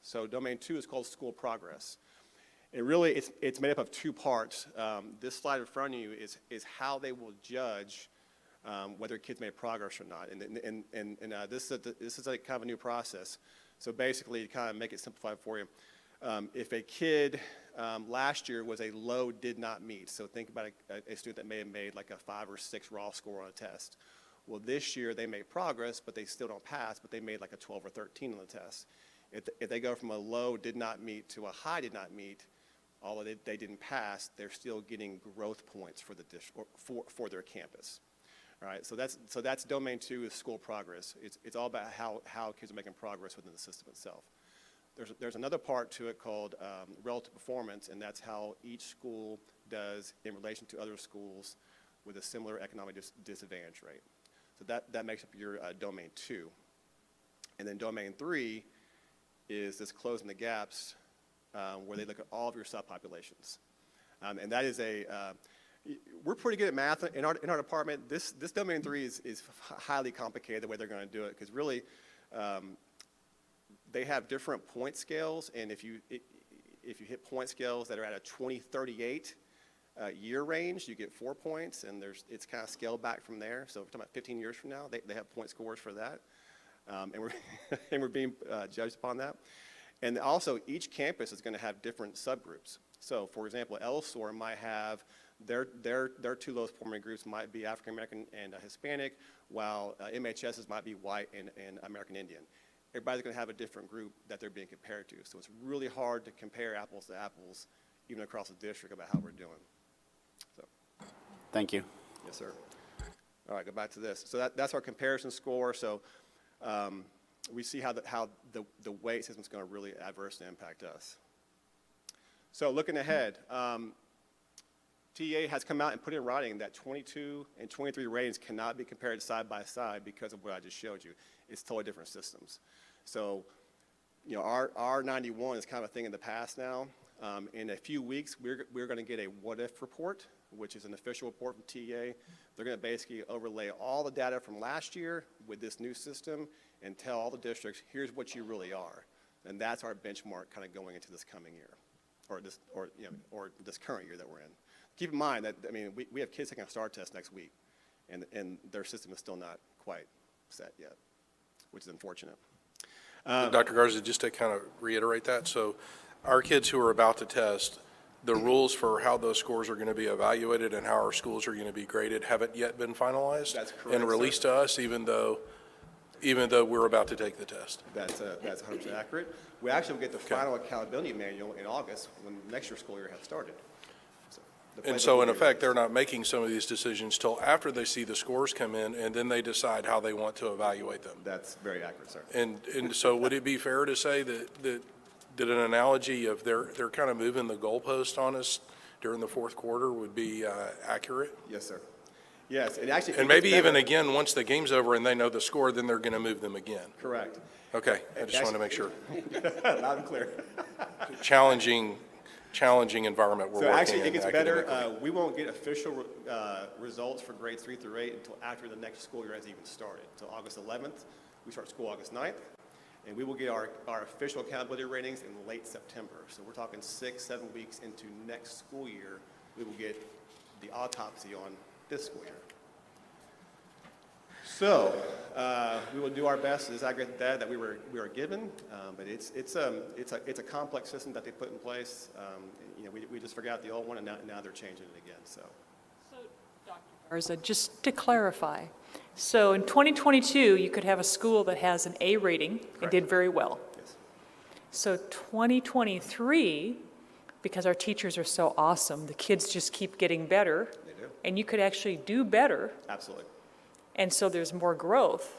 So domain 2 is called school progress. And really, it's made up of 2 parts. This slide in front of you is how they will judge whether kids made progress or not. And this is a kind of a new process. So basically, to kind of make it simplified for you, if a kid last year was a low did not meet, so think about a student that may have made like a 5 or 6 raw score on a test. Well, this year they made progress, but they still don't pass, but they made like a 12 or 13 on the test. If they go from a low did not meet to a high did not meet, although they didn't pass, they're still getting growth points for the for their campus. All right, so that's domain 2 is school progress. It's all about how kids are making progress within the system itself. There's another part to it called relative performance, and that's how each school does in relation to other schools with a similar economic disadvantage rate. So that makes up your domain 2. And then domain 3 is this closing the gaps where they look at all of your subpopulations. And that is we're pretty good at math in our department. This domain 3 is highly complicated the way they're going to do it, because really they have different point scales, and if you hit point scales that are at a 2038 year range, you get 4 points, and it's kind of scaled back from there. So if we're talking about 15 years from now, they have point scores for that, and we're being judged upon that. And also, each campus is going to have different subgroups. So, for example, LSOR might have their 2 lowest performing groups might be African American and Hispanic, while MHS's might be white and American Indian. Everybody's going to have a different group that they're being compared to. So it's really hard to compare apples to apples, even across the district, about how we're doing. So,
thank you.
Yes, sir. All right, go back to this. So that's our comparison score. So we see how the weight system is going to really adversely impact us. So looking ahead, TEA has come out and put in writing that 22 and 23 ratings cannot be compared side by side because of what I just showed you. It's totally different systems. So, our 91 is kind of a thing in the past now. In a few weeks, we're going to get a what-if report, which is an official report from TEA. They're going to basically overlay all the data from last year with this new system and tell all the districts, here's what you really are. And that's our benchmark kind of going into this coming year, or this current year that we're in. Keep in mind that, we have kids taking a STAR test next week, and their system is still not quite set yet, which is unfortunate.
Dr. Garza, just to kind of reiterate that, so our kids who are about to test, the rules for how those scores are going to be evaluated and how our schools are going to be graded haven't yet been finalized.
That's correct,
and released to us, even though we're about to take the test.
That's 100% accurate. We actually will get the final accountability manual in August when next year's school year has started.
And so, in effect, they're not making some of these decisions till after they see the scores come in, and then they decide how they want to evaluate them.
That's very accurate, sir.
And so, would it be fair to say that an analogy of they're kind of moving the goalpost on us during the fourth quarter would be accurate?
Yes, sir. Yes, and actually.
And maybe even again, once the game's over and they know the score, then they're going to move them again.
Correct.
Okay, I just want to make sure.
Loud and clear.
Challenging environment we're
So
working
actually,
in
it gets better.
academically.
We won't get official results for grades 3 through 8 until after the next school year has even started. Until August 11th, we start school August 9th, and we will get our official accountability ratings in late September. So we're talking 6-7 weeks into next school year, we will get the autopsy on this school year. So we will do our best to disaggregate that we are given, but it's a complex system that they put in place. We just figured out the old one, and now they're changing it again. So,
Dr. Garza, just to clarify, so in 2022, you could have a school that has an A rating and did very well.
yes.
So 2023, because our teachers are so awesome, the kids just keep getting better.
They do.
And you could actually do better.
Absolutely.
And so there's more growth,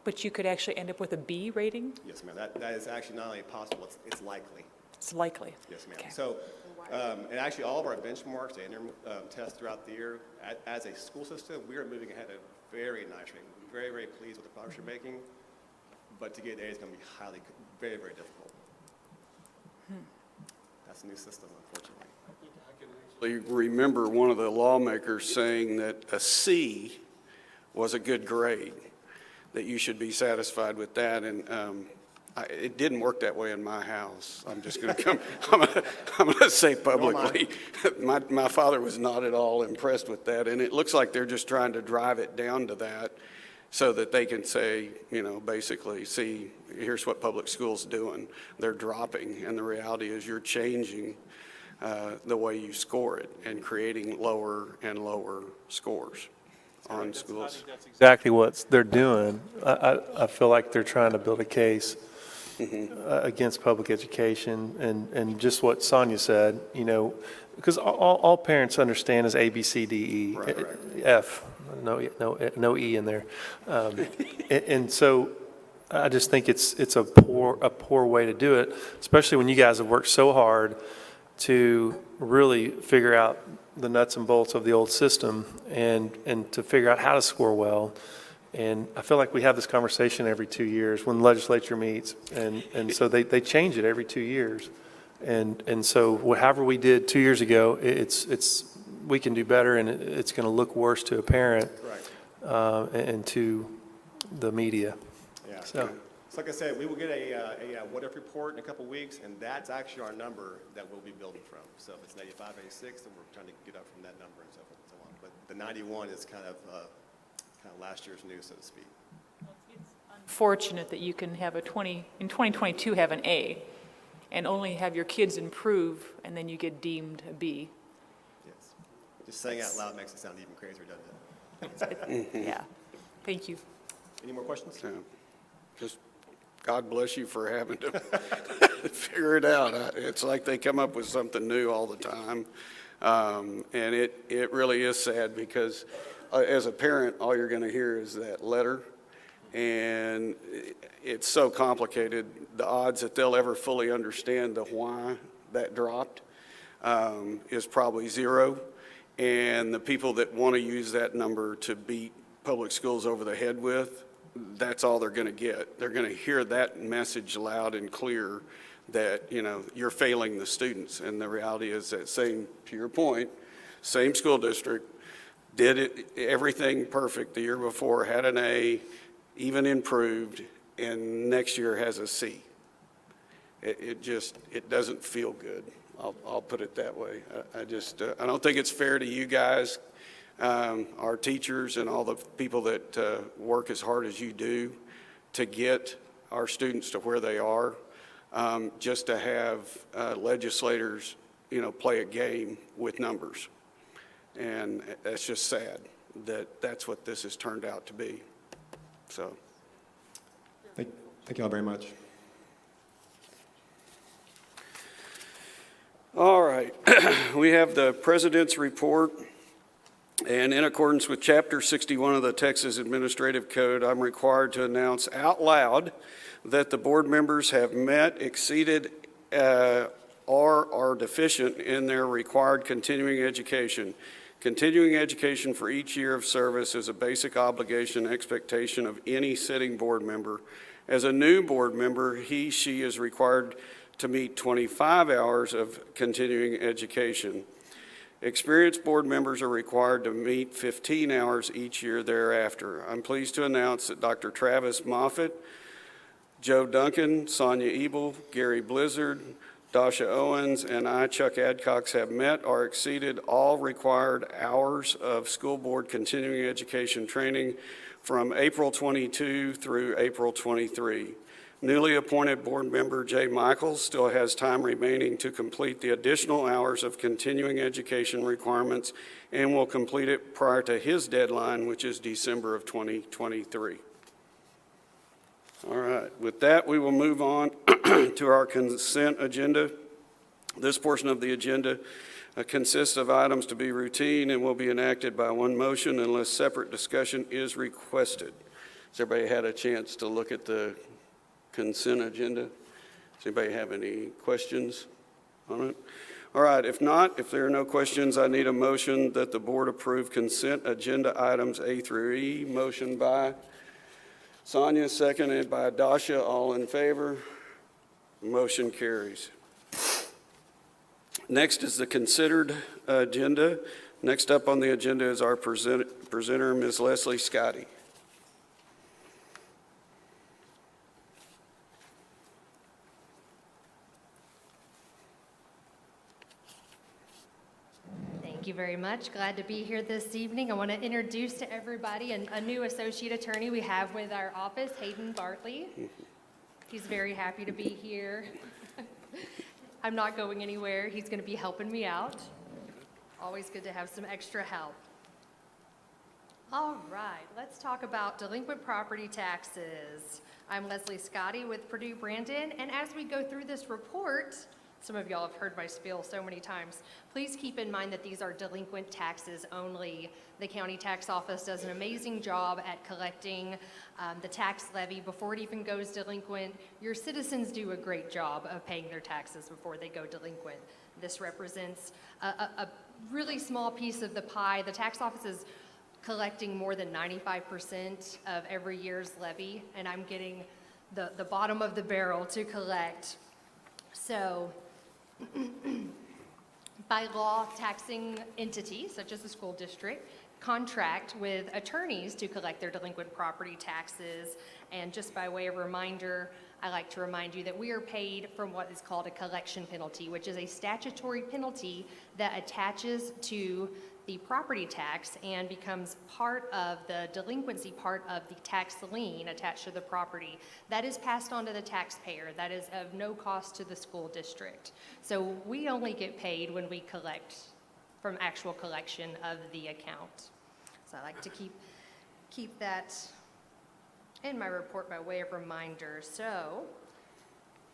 but you could actually end up with a B rating?
Yes, ma'am. That is actually not only possible, it's likely.
It's likely.
Yes, ma'am.
Okay.
So, and actually all of our benchmarks and tests throughout the year, as a school system, we are moving ahead at a very nice rate. We're very, very pleased with the progress we're making, but to get A is going to be very, very difficult. That's a new system, unfortunately.
I remember one of the lawmakers saying that a C was a good grade, that you should be satisfied with that, and it didn't work that way in my house. I'm just going to come, I'm going to say publicly, my father was not at all impressed with that, and it looks like they're just trying to drive it down to that so that they can say, basically, see, here's what public school's doing. They're dropping, and the reality is you're changing the way you score it and creating lower and lower scores on schools.
Exactly what they're doing. I feel like they're trying to build a case against public education, and just what Sonia said, because all parents understand is A, B, C, D, E,
Right.
F, no E in there, and so I just think it's a poor way to do it, especially when you guys have worked so hard to really figure out the nuts and bolts of the old system and to figure out how to score well. And I feel like we have this conversation every 2 years when the legislature meets, and so they change it every 2 years. And so however we did 2 years ago, we can do better, and it's going to look worse to a parent and to the media.
Yeah.
So.
So like I said, we will get a what-if report in a couple weeks, and that's actually our number that we'll be building from. So if it's 95, 86, then we're trying to get up from that number and so forth and so on. But the 91 is kind of last year's news, so to speak.
Fortunate that you can have in 2022 have an A and only have your kids improve, and then you get deemed a B.
Yes. Just saying out loud makes it sound even crazier, doesn't it?
Yeah. Thank you.
Any more questions?
Just God bless you for having to figure it out. It's like they come up with something new all the time. And it really is sad because as a parent, all you're going to hear is that letter. And it's so complicated. The odds that they'll ever fully understand the why that dropped is probably zero. And the people that want to use that number to beat public schools over the head with, that's all they're going to get. They're going to hear that message loud and clear that, you're failing the students. And the reality is that to your point, same school district, did everything perfect the year before, had an A, even improved, and next year has a C. It doesn't feel good. I'll put it that way. I don't think it's fair to you guys, our teachers and all the people that work as hard as you do to get our students to where they are, just to have legislators, play a game with numbers. And that's just sad that that's what this has turned out to be. So.
Thank you all very much.
All right. We have the President's report. And in accordance with Chapter 61 of the Texas Administrative Code, I'm required to announce out loud that the board members have met, exceeded, or are deficient in their required continuing education Continuing education for each year of service is a basic obligation and expectation of any sitting board member. As a new board member, she is required to meet 25 hours of continuing education. Experienced board members are required to meet 15 hours each year thereafter. I'm pleased to announce that Dr. Travis Moffitt, Joe Duncan, Sonia Ebel, Gary Blizzard, Dasha Owens, and I, Chuck Adcox, have met or exceeded all required hours of school board continuing education training from April 22 through April 23. Newly appointed board member Jay Michaels still has time remaining to complete the additional hours of continuing education requirements and will complete it prior to his deadline, which is December of 2023. All right, with that, we will move on to our consent agenda. This portion of the agenda consists of items to be routine and will be enacted by one motion unless separate discussion is requested. Has everybody had a chance to look at the consent agenda? Does anybody have any questions on it? All right, if not, if there are no questions, I need a motion that the board approve consent agenda items A through E. Motion by Sonia, seconded by Dasha. All in favor? Motion carries. Next is the considered agenda. Next up on the agenda is our presenter, Ms. Leslie Scotty.
Thank you very much. Glad to be here this evening. I want to introduce to everybody a new associate attorney we have with our office, Hayden Bartley. He's very happy to be here. I'm not going anywhere. He's going to be helping me out. Always good to have some extra help. All right, let's talk about delinquent property taxes. I'm Leslie Scotty with Purdue Brandon, and as we go through this report, some of y'all have heard my spiel so many times. Please keep in mind that these are delinquent taxes only. The county tax office does an amazing job at collecting the tax levy before it even goes delinquent. Your citizens do a great job of paying their taxes before they go delinquent. This represents a really small piece of the pie. The tax office is collecting more than 95% of every year's levy, and I'm getting the bottom of the barrel to collect. So, by law, taxing entities, such as the school district, contract with attorneys to collect their delinquent property taxes. And just by way of reminder, I like to remind you that we are paid from what is called a collection penalty, which is a statutory penalty that attaches to the property tax and becomes part of the delinquency part of the tax lien attached to the property. That is passed on to the taxpayer. That is of no cost to the school district. So we only get paid when we collect from actual collection of the account. So I like to keep that in my report by way of reminder. So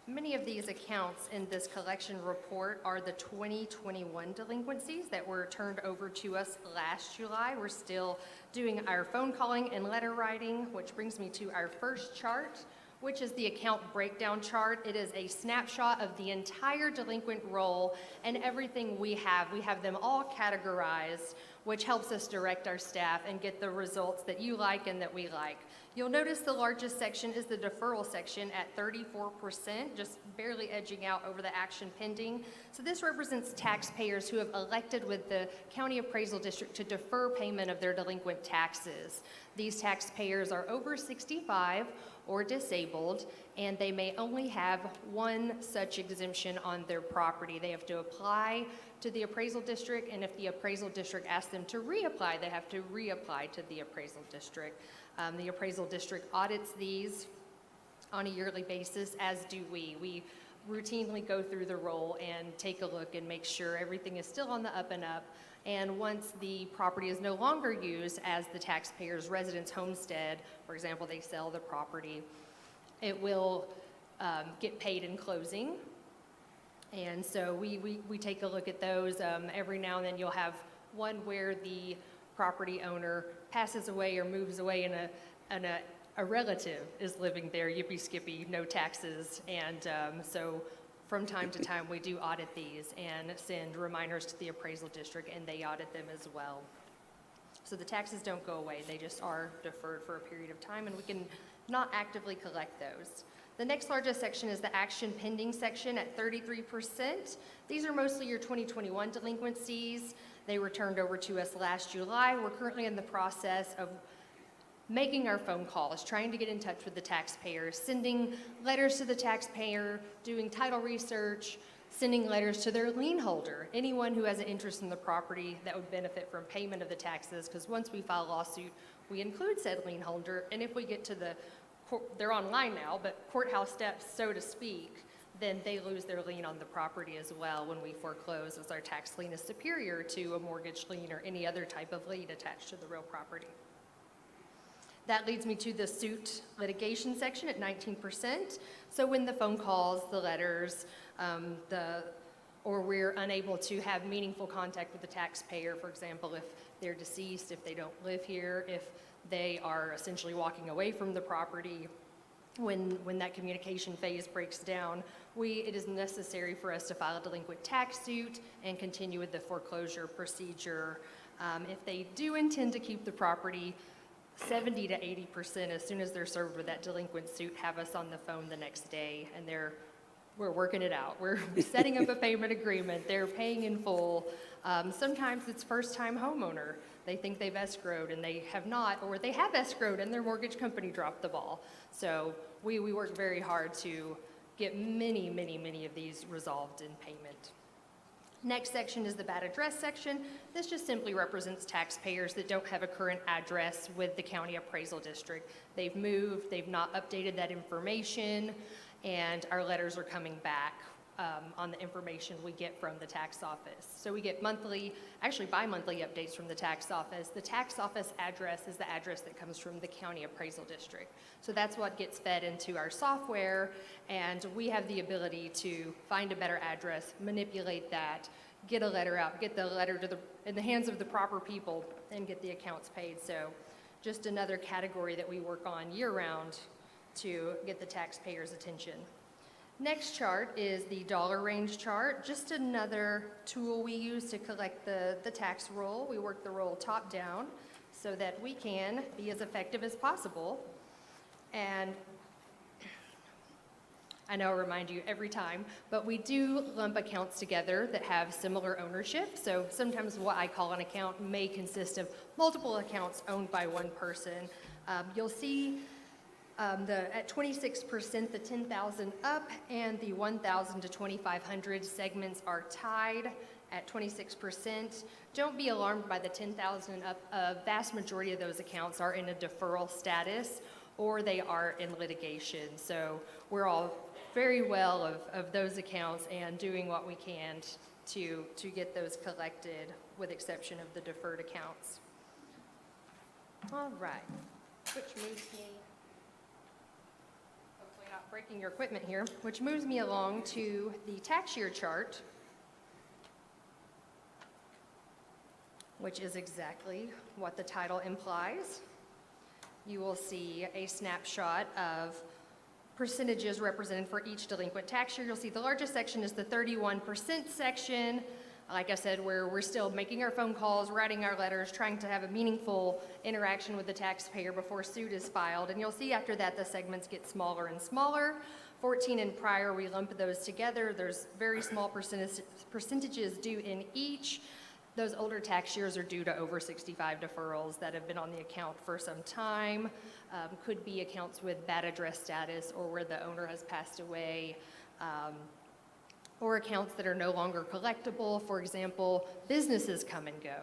many of these accounts in this collection report are the 2021 delinquencies that were turned over to us last July. We're still doing our phone calling and letter writing, which brings me to our first chart, which is the account breakdown chart. It is a snapshot of the entire delinquent roll and everything we have. We have them all categorized, which helps us direct our staff and get the results that you like and that we like. You'll notice the largest section is the deferral section at 34%, just barely edging out over the action pending. So this represents taxpayers who have elected with the county appraisal district to defer payment of their delinquent taxes. These taxpayers are over 65 or disabled, and they may only have one such exemption on their property. They have to apply to the appraisal district, and if the appraisal district asks them to reapply, they have to reapply to the appraisal district. The appraisal district audits these on a yearly basis, as do we. We routinely go through the roll and take a look and make sure everything is still on the up and up. And once the property is no longer used as the taxpayer's residence homestead, for example, they sell the property, it will get paid in closing. And so we take a look at those. Every now and then you'll have one where the property owner passes away or moves away and a relative is living there, yippee skippy, no taxes. And so From time to time, we do audit these and send reminders to the appraisal district, and they audit them as well. So the taxes don't go away, they just are deferred for a period of time, and we can not actively collect those. The next largest section is the action pending section at 33%. These are mostly your 2021 delinquencies. They were turned over to us last July. We're currently in the process of making our phone calls, trying to get in touch with the taxpayer, sending letters to the taxpayer, doing title research, sending letters to their lien holder, anyone who has an interest in the property that would benefit from payment of the taxes, because once we file a lawsuit, we include said lien holder, and if we get to the they're online now, but courthouse steps, so to speak, then they lose their lien on the property as well when we foreclose, as our tax lien is superior to a mortgage lien or any other type of lien attached to the real property. That leads me to the suit litigation section at 19%. So when the phone calls, the letters, or we're unable to have meaningful contact with the taxpayer, for example, if they're deceased, if they don't live here, if they are essentially walking away from the property, when that communication phase breaks down, it is necessary for us to file a delinquent tax suit and continue with the foreclosure procedure. If they do intend to keep the property, 70 to 80%, as soon as they're served with that delinquent suit, have us on the phone the next day, and we're working it out. We're setting up a payment agreement. They're paying in full. Sometimes it's first-time homeowner. They think they've escrowed and they have not, or they have escrowed and their mortgage company dropped the ball. So we work very hard to get many, many, many of these resolved in payment. Next section is the bad address section. This just simply represents taxpayers that don't have a current address with the county appraisal district. They've moved, they've not updated that information, and our letters are coming back on the information we get from the tax office. So we get monthly, actually bi-monthly updates from the tax office. The tax office address is the address that comes from the county appraisal district. So that's what gets fed into our software, and we have the ability to find a better address, manipulate that, get a letter out, get the letter in the hands of the proper people, and get the accounts paid. So just another category that we work on year-round to get the taxpayers' attention. Next chart is the dollar range chart, just another tool we use to collect the tax roll. We work the roll top down so that we can be as effective as possible. And I know I remind you every time, but we do lump accounts together that have similar ownership. So sometimes what I call an account may consist of multiple accounts owned by one person. You'll see at 26%, the 10,000 up and the 1,000 to 2,500 segments are tied at 26%. Don't be alarmed by the 10,000 up. A vast majority of those accounts are in a deferral status or they are in litigation. So we're all very well of those accounts and doing what we can to get those collected, with exception of the deferred accounts. All right, which moves me, hopefully not breaking your equipment here, which moves me along to the tax year chart, which is exactly what the title implies. You will see a snapshot of percentages represented for each delinquent tax year. You'll see the largest section is the 31% section. Like I said, we're still making our phone calls, writing our letters, trying to have a meaningful interaction with the taxpayer before suit is filed. And you'll see after that the segments get smaller and smaller. 14 and prior, we lump those together. There's very small percentages due in each. Those older tax years are due to over 65 deferrals that have been on the account for some time. Could be accounts with bad address status or where the owner has passed away, or accounts that are no longer collectible. For example, businesses come and go.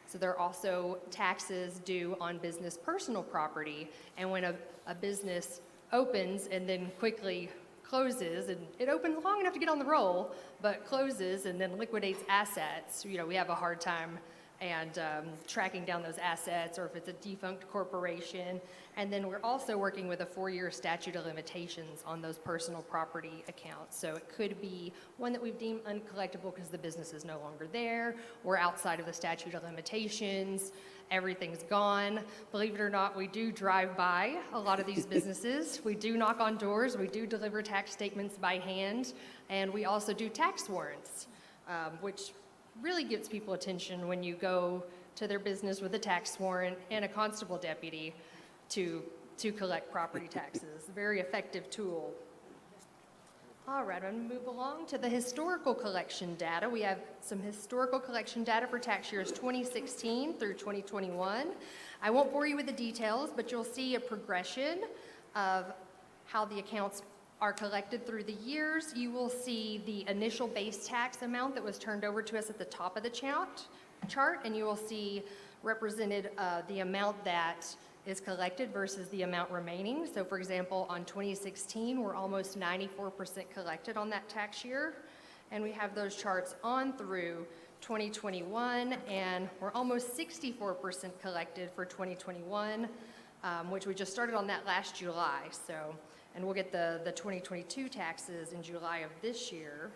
So there are also taxes due on business personal property, and when a business opens and then quickly closes, and it opens long enough to get on the roll, but closes and then liquidates assets, we have a hard time and tracking down those assets, or if it's a defunct corporation. And then we're also working with a 4-year statute of limitations on those personal property accounts. So it could be one that we've deemed uncollectible because the business is no longer there, or outside of the statute of limitations, everything's gone. Believe it or not, we do drive by a lot of these businesses. We do knock on doors, we do deliver tax statements by hand, and we also do tax warrants, which really gets people attention when you go to their business with a tax warrant and a constable deputy to collect property taxes. Very effective tool. All right, I'm going to move along to the historical collection data. We have some historical collection data for tax years 2016 through 2021. I won't bore you with the details, but you'll see a progression of how the accounts are collected through the years. You will see the initial base tax amount that was turned over to us at the top of the chart, and you will see represented the amount that is collected versus the amount remaining. So for example, on 2016, we're almost 94% collected on that tax year, and we have those charts on through 2021, and we're almost 64% collected for 2021, which we just started on that last July. So, and we'll get the 2022 taxes in July of this year.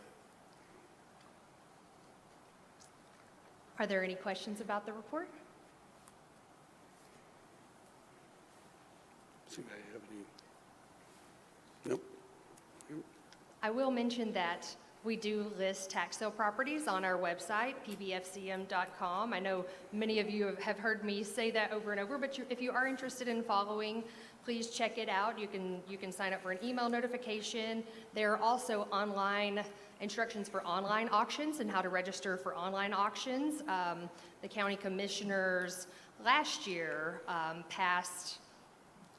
Are there any questions about the report?
Does anybody have any? Nope.
I will mention that we do list tax sale properties on our website, pbfcm.com. I know many of you have heard me say that over and over, but if you are interested in following, please check it out. You can sign up for an email notification. There are also online instructions for online auctions and how to register for online auctions. The county commissioners last year passed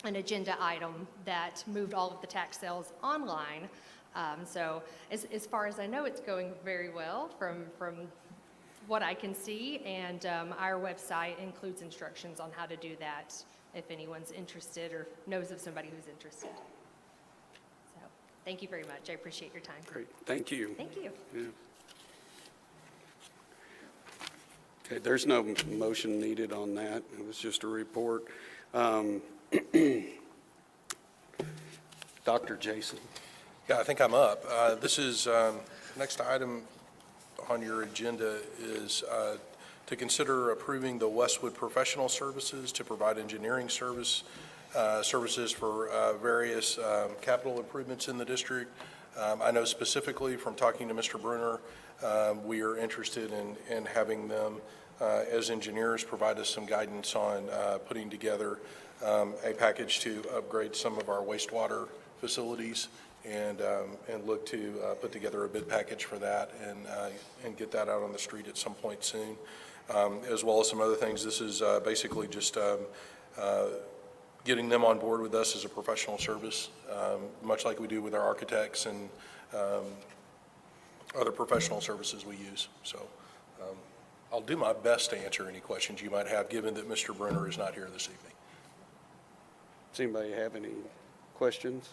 an agenda item that moved all of the tax sales online. So as far as I know, it's going very well from what I can see, and our website includes instructions on how to do that if anyone's interested or knows of somebody who's interested. So thank you very much. I appreciate your time.
Great, thank you.
Thank you.
Yeah. Okay, there's no motion needed on that. It was just a report. Dr. Jason.
Yeah, I think I'm up. This is, next item on your agenda is to consider approving the Westwood Professional Services to provide engineering services for various capital improvements in the district. I know specifically from talking to Mr. Bruner, we are interested in having them as engineers provide us some guidance on putting together a package to upgrade some of our wastewater facilities and look to put together a bid package for that and get that out on the street at some point soon, as well as some other things. This is basically just getting them on board with us as a professional service, much like we do with our architects and other professional services we use. So I'll do my best to answer any questions you might have, given that Mr. Bruner is not here this evening.
Does anybody have any questions?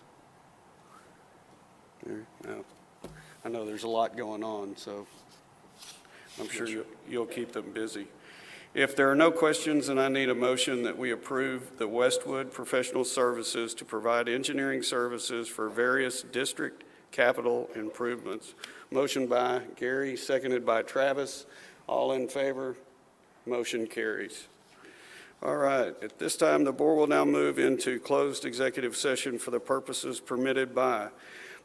No. I know there's a lot going on, so I'm sure you'll keep them busy. If there are no questions, then I need a motion that we approve the Westwood Professional Services to provide engineering services for various district capital improvements. Motion by Gary, seconded by Travis. All in favor? Motion carries. All right, at this time, the board will now move into closed executive session for the purposes permitted by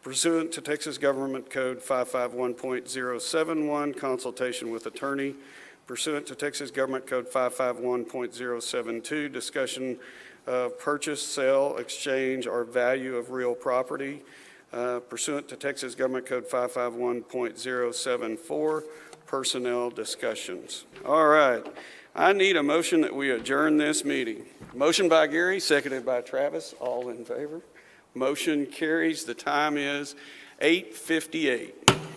pursuant to Texas Government Code 551.071, consultation with attorney, pursuant to Texas Government Code 551.072, discussion of purchase, sale, exchange, or value of real property, pursuant to Texas Government Code 551.074, personnel discussions. All right, I need a motion that we adjourn this meeting. Motion by Gary, seconded by Travis. All in favor? Motion carries. The time is 8:58.